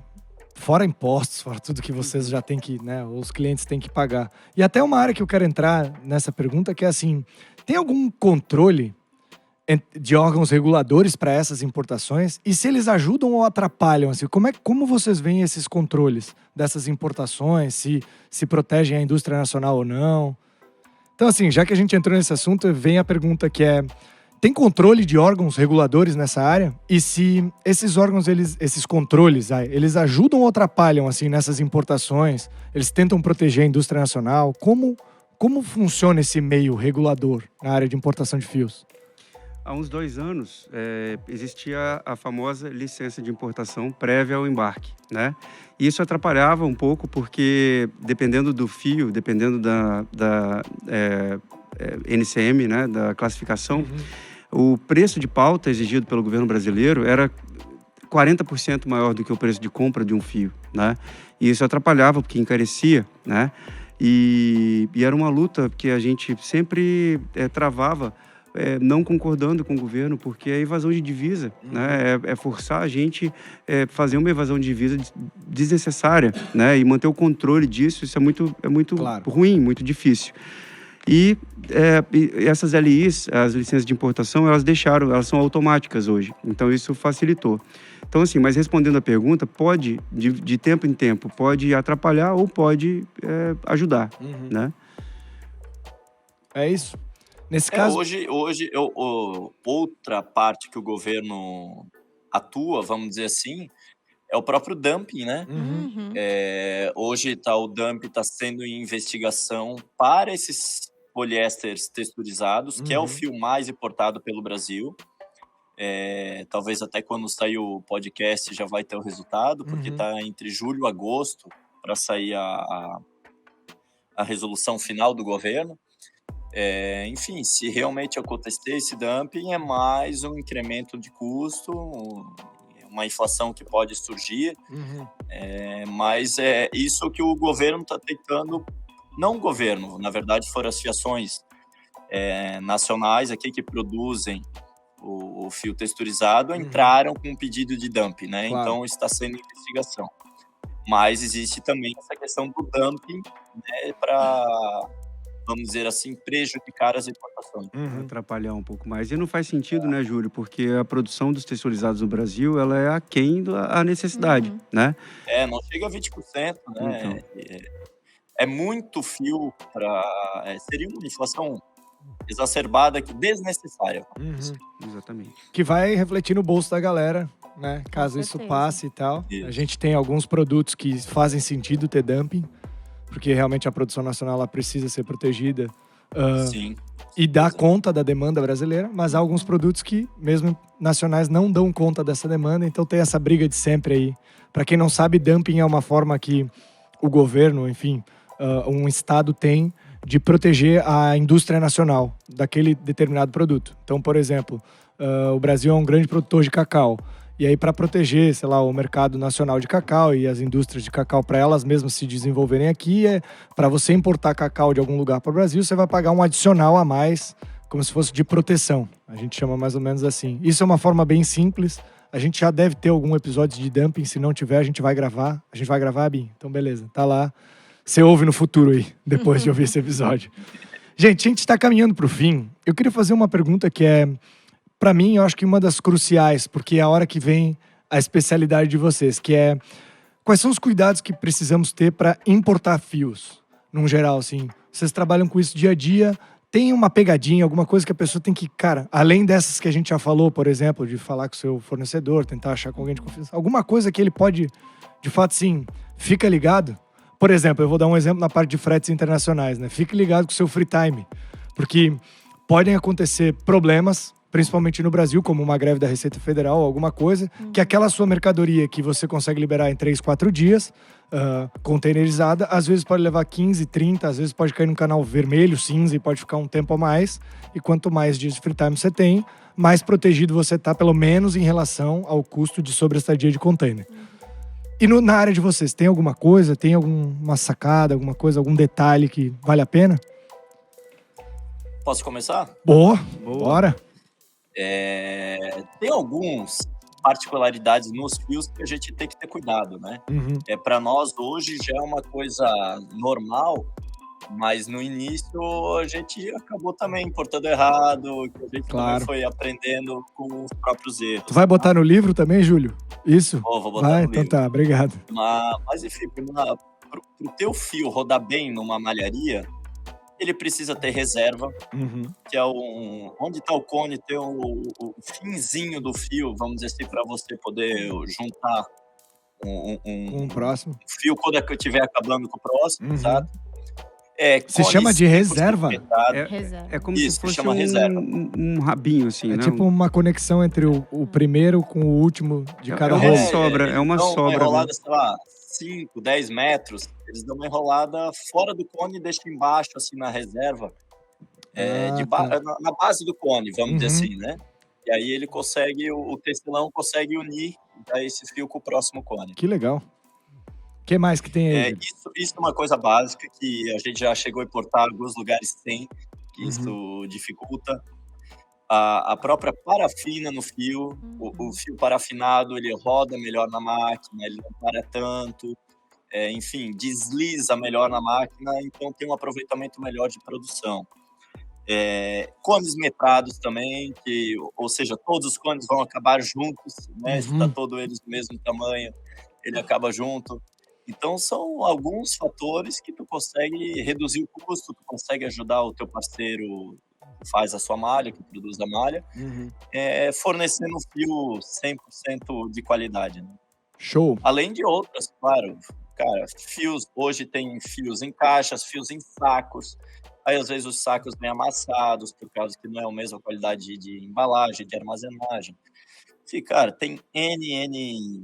fora impostos, fora tudo que vocês já têm que, né, os clientes têm que pagar. E até uma área que eu quero entrar nessa pergunta, que é assim, tem algum controle de órgãos reguladores para essas importações? E se eles ajudam ou atrapalham? Assim, como vocês veem esses controles dessas importações? Se protegem a indústria nacional ou não? Então, assim, já que a gente entrou nesse assunto, vem a pergunta que é: tem controle de órgãos reguladores nessa área? E se esses órgãos, esses controles, eles ajudam ou atrapalham assim, nessas importações? Eles tentam proteger a indústria nacional? Como funciona esse meio regulador na área de importação de fios?
Há uns 2 anos, existia a famosa licença de importação prévia ao embarque, né? E isso atrapalhava um pouco porque, dependendo do fio, dependendo da NCM, né, da classificação, o preço de pauta exigido pelo governo brasileiro era 40% maior do que o preço de compra de um fio, né? E isso atrapalhava porque encarecia, né? E era uma luta que a gente sempre travava, não concordando com o governo, porque é evasão de divisa, né? É forçar a gente fazer uma evasão de divisa desnecessária, né? E manter o controle disso, isso é muito claro, ruim, muito difícil. E essas LIs, as licenças de importação, elas são automáticas hoje. Então, isso facilitou. Então, assim, mas respondendo a pergunta, pode, de tempo em tempo, pode atrapalhar ou pode ajudar, né?
É isso. Nesse caso...
Hoje outra parte que o governo atua, vamos dizer assim, é o próprio dumping, né? Hoje o dumping está sendo em investigação para esses poliésteres texturizados, que é o fio mais importado pelo Brasil. Talvez até quando sair o podcast já vai ter o resultado, porque está entre julho e agosto para sair a resolução final do governo. Enfim, se realmente acontecer esse dumping, é mais um incremento de custo, uma inflação que pode surgir, mas é isso que o governo está tentando, não o governo, na verdade foram as fiações nacionais aqui que produzem o fio texturizado, entraram com um pedido de dumping, né?
Claro.
Então está sendo investigação. Mas existe também essa questão do dumping, né, para, vamos dizer assim, prejudicar as exportações.
Atrapalhar um pouco mais. E não faz sentido, né, Júlio? Porque a produção dos texturizados no Brasil, ela é aquém da necessidade, né?
Não chega a 20%, né?
Então.
É muito fio para... seria uma inflação exacerbada, desnecessária.
Exatamente.
Que vai refletir no bolso da galera, né? Caso
Com
isso
certeza.
passe e tal.
Isso.
A gente tem alguns produtos que fazem sentido ter dumping, porque realmente a produção nacional ela precisa ser protegida
Sim.
e dar conta da demanda brasileira, mas há alguns produtos que, mesmo nacionais, não dão conta dessa demanda, então tem essa briga de sempre aí. Para quem não sabe, dumping é uma forma que o governo, enfim, um estado tem de proteger a indústria nacional daquele determinado produto. Então, por exemplo, o Brasil é um grande produtor de cacau. E aí, para proteger, sei lá, o mercado nacional de cacau e as indústrias de cacau para elas mesmas se desenvolverem aqui, para você importar cacau de algum lugar para o Brasil, você vai pagar um adicional a mais, como se fosse de proteção. A gente chama mais ou menos assim. Isso é uma forma bem simples. A gente já deve ter algum episódio de dumping. Se não tiver, a gente vai gravar. A gente vai gravar, Bim? Então, beleza. Tá lá. Você ouve no futuro aí, depois de ouvir esse episódio. Gente, a gente está caminhando para o fim. Eu queria fazer uma pergunta que é, para mim, eu acho que uma das cruciais, porque é a hora que vem a especialidade de vocês, que é quais são os cuidados que precisamos ter para importar fios, num geral, assim. Vocês trabalham com isso dia a dia, tem uma pegadinha, alguma coisa que a pessoa tem que, cara, além dessas que a gente já falou, por exemplo, de falar com o seu fornecedor, tentar achar com alguém de confiança, alguma coisa que ele pode, de fato, assim, fica ligado? Por exemplo, eu vou dar um exemplo na parte de fretes internacionais, né? Fique ligado com o seu free time, porque podem acontecer problemas, principalmente no Brasil, como uma greve da Receita Federal ou alguma coisa, que aquela sua mercadoria que você consegue liberar em 3, 4 dias, containerizada, às vezes pode levar 15, 30, às vezes pode cair num canal vermelho, cinza e pode ficar um tempo a mais. E quanto mais dias de free time você tem, mais protegido você está, pelo menos em relação ao custo de sobreestadia de container. E na área de vocês, tem alguma coisa, tem alguma sacada, alguma coisa, algum detalhe que vale a pena?
Posso começar?
Boa.
Boa.
Bora.
Tem algumas particularidades nos fios que a gente tem que ter cuidado, né? Para nós hoje já é uma coisa normal, mas no início a gente acabou também importando errado, que a gente também foi aprendendo com os próprios erros.
Tu vai botar no livro também, Júlio? Isso?
Vou botar
vai,
no
então
livro.
tá, obrigado.
Mas enfim, pro teu fio rodar bem numa malharia, ele precisa ter reserva, que é onde está o cone, ter o finzinho do fio, vamos dizer assim, para você poder juntar
um próximo
fio quando estiver acabando com o próximo, sabe?
Se chama de reserva?
É como
Isso,
se fosse
chama reserva.
um rabinho, assim,
É
né?
tipo uma conexão entre o primeiro com o último de cada
uma
rolo.
sobra, é uma
então,
sobra.
Uma enrolada, sei lá, 5, 10 metros, eles dão uma enrolada fora do cone e deixam embaixo, assim, na reserva, na base do cone, vamos dizer assim, né? E aí ele consegue, o tecelão consegue unir esse fio com o próximo cone.
Que legal. O que mais que tem aí?
Isso é uma coisa básica que a gente já chegou a importar em alguns lugares sem, que isso dificulta. A própria parafina no fio, o fio parafinado, ele roda melhor na máquina, ele não para tanto, enfim, desliza melhor na máquina, então tem um aproveitamento melhor de produção. Cones metrados também, ou seja, todos os cones vão acabar juntos, né? Se está todos eles do mesmo tamanho, ele acaba junto. Então, são alguns fatores que tu consegue reduzir o custo, tu consegue ajudar o teu parceiro que faz a sua malha, que produz a malha, fornecendo um fio 100% de qualidade. Né?
Show!
Além de outras, claro. Cara, fios, hoje tem fios em caixas, fios em sacos. Aí, às vezes, os sacos vêm amassados, por causa que não é a mesma qualidade de embalagem, de armazenagem. Sim, cara, tem N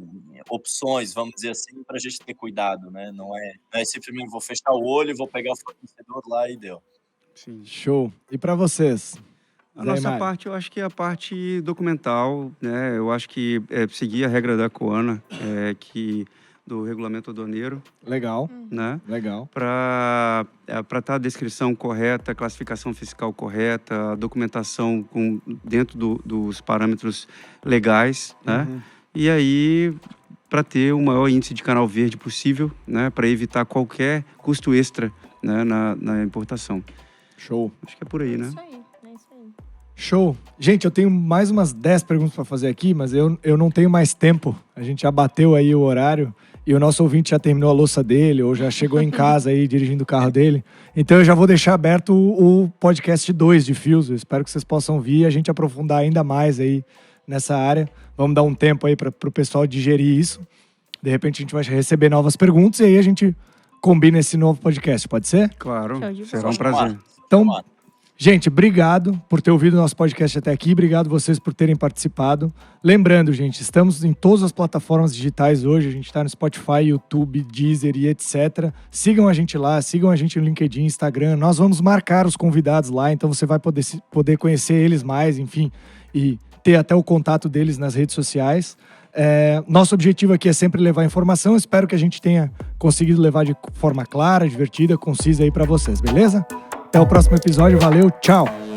opções, vamos dizer assim, para a gente ter cuidado, né? Não é simplesmente vou fechar o olho, vou pegar o fornecedor lá e deu.
Sim.
Show. E para vocês?
A nossa parte, eu acho que é a parte documental, né? Eu acho que seguir a regra da COANA, do regulamento aduaneiro.
Legal.
Né?
Legal.
Para estar a descrição correta, a classificação fiscal correta, a documentação dentro dos parâmetros legais, né? E aí, para ter o maior índice de canal verde possível, né? Para evitar qualquer custo extra, né? na importação.
Show.
Acho que é por aí, né?
É isso aí.
Show. Gente, eu tenho mais umas 10 perguntas para fazer aqui, mas eu não tenho mais tempo. A gente já bateu aí o horário e o nosso ouvinte já terminou a louça dele ou já chegou em casa aí dirigindo o carro dele. Então eu já vou deixar aberto o podcast 2 de Fios. Eu espero que vocês possam vir e a gente aprofundar ainda mais aí nessa área. Vamos dar um tempo aí para o pessoal digerir isso. De repente a gente vai receber novas perguntas e aí a gente combina esse novo podcast, pode ser?
Claro, será
bola.
um prazer.
Então, gente, obrigado por ter ouvido o nosso podcast até aqui. Obrigado vocês por terem participado. Lembrando, gente, estamos em todas as plataformas digitais hoje. A gente está no Spotify, YouTube, Deezer e etc. Sigam a gente lá, sigam a gente no LinkedIn, Instagram. Nós vamos marcar os convidados lá, então você vai poder conhecer eles mais, enfim, e ter até o contato deles nas redes sociais. Nosso objetivo aqui é sempre levar informação. Espero que a gente tenha conseguido levar de forma clara, divertida, concisa aí para vocês, beleza? Até o próximo episódio. Valeu, tchau!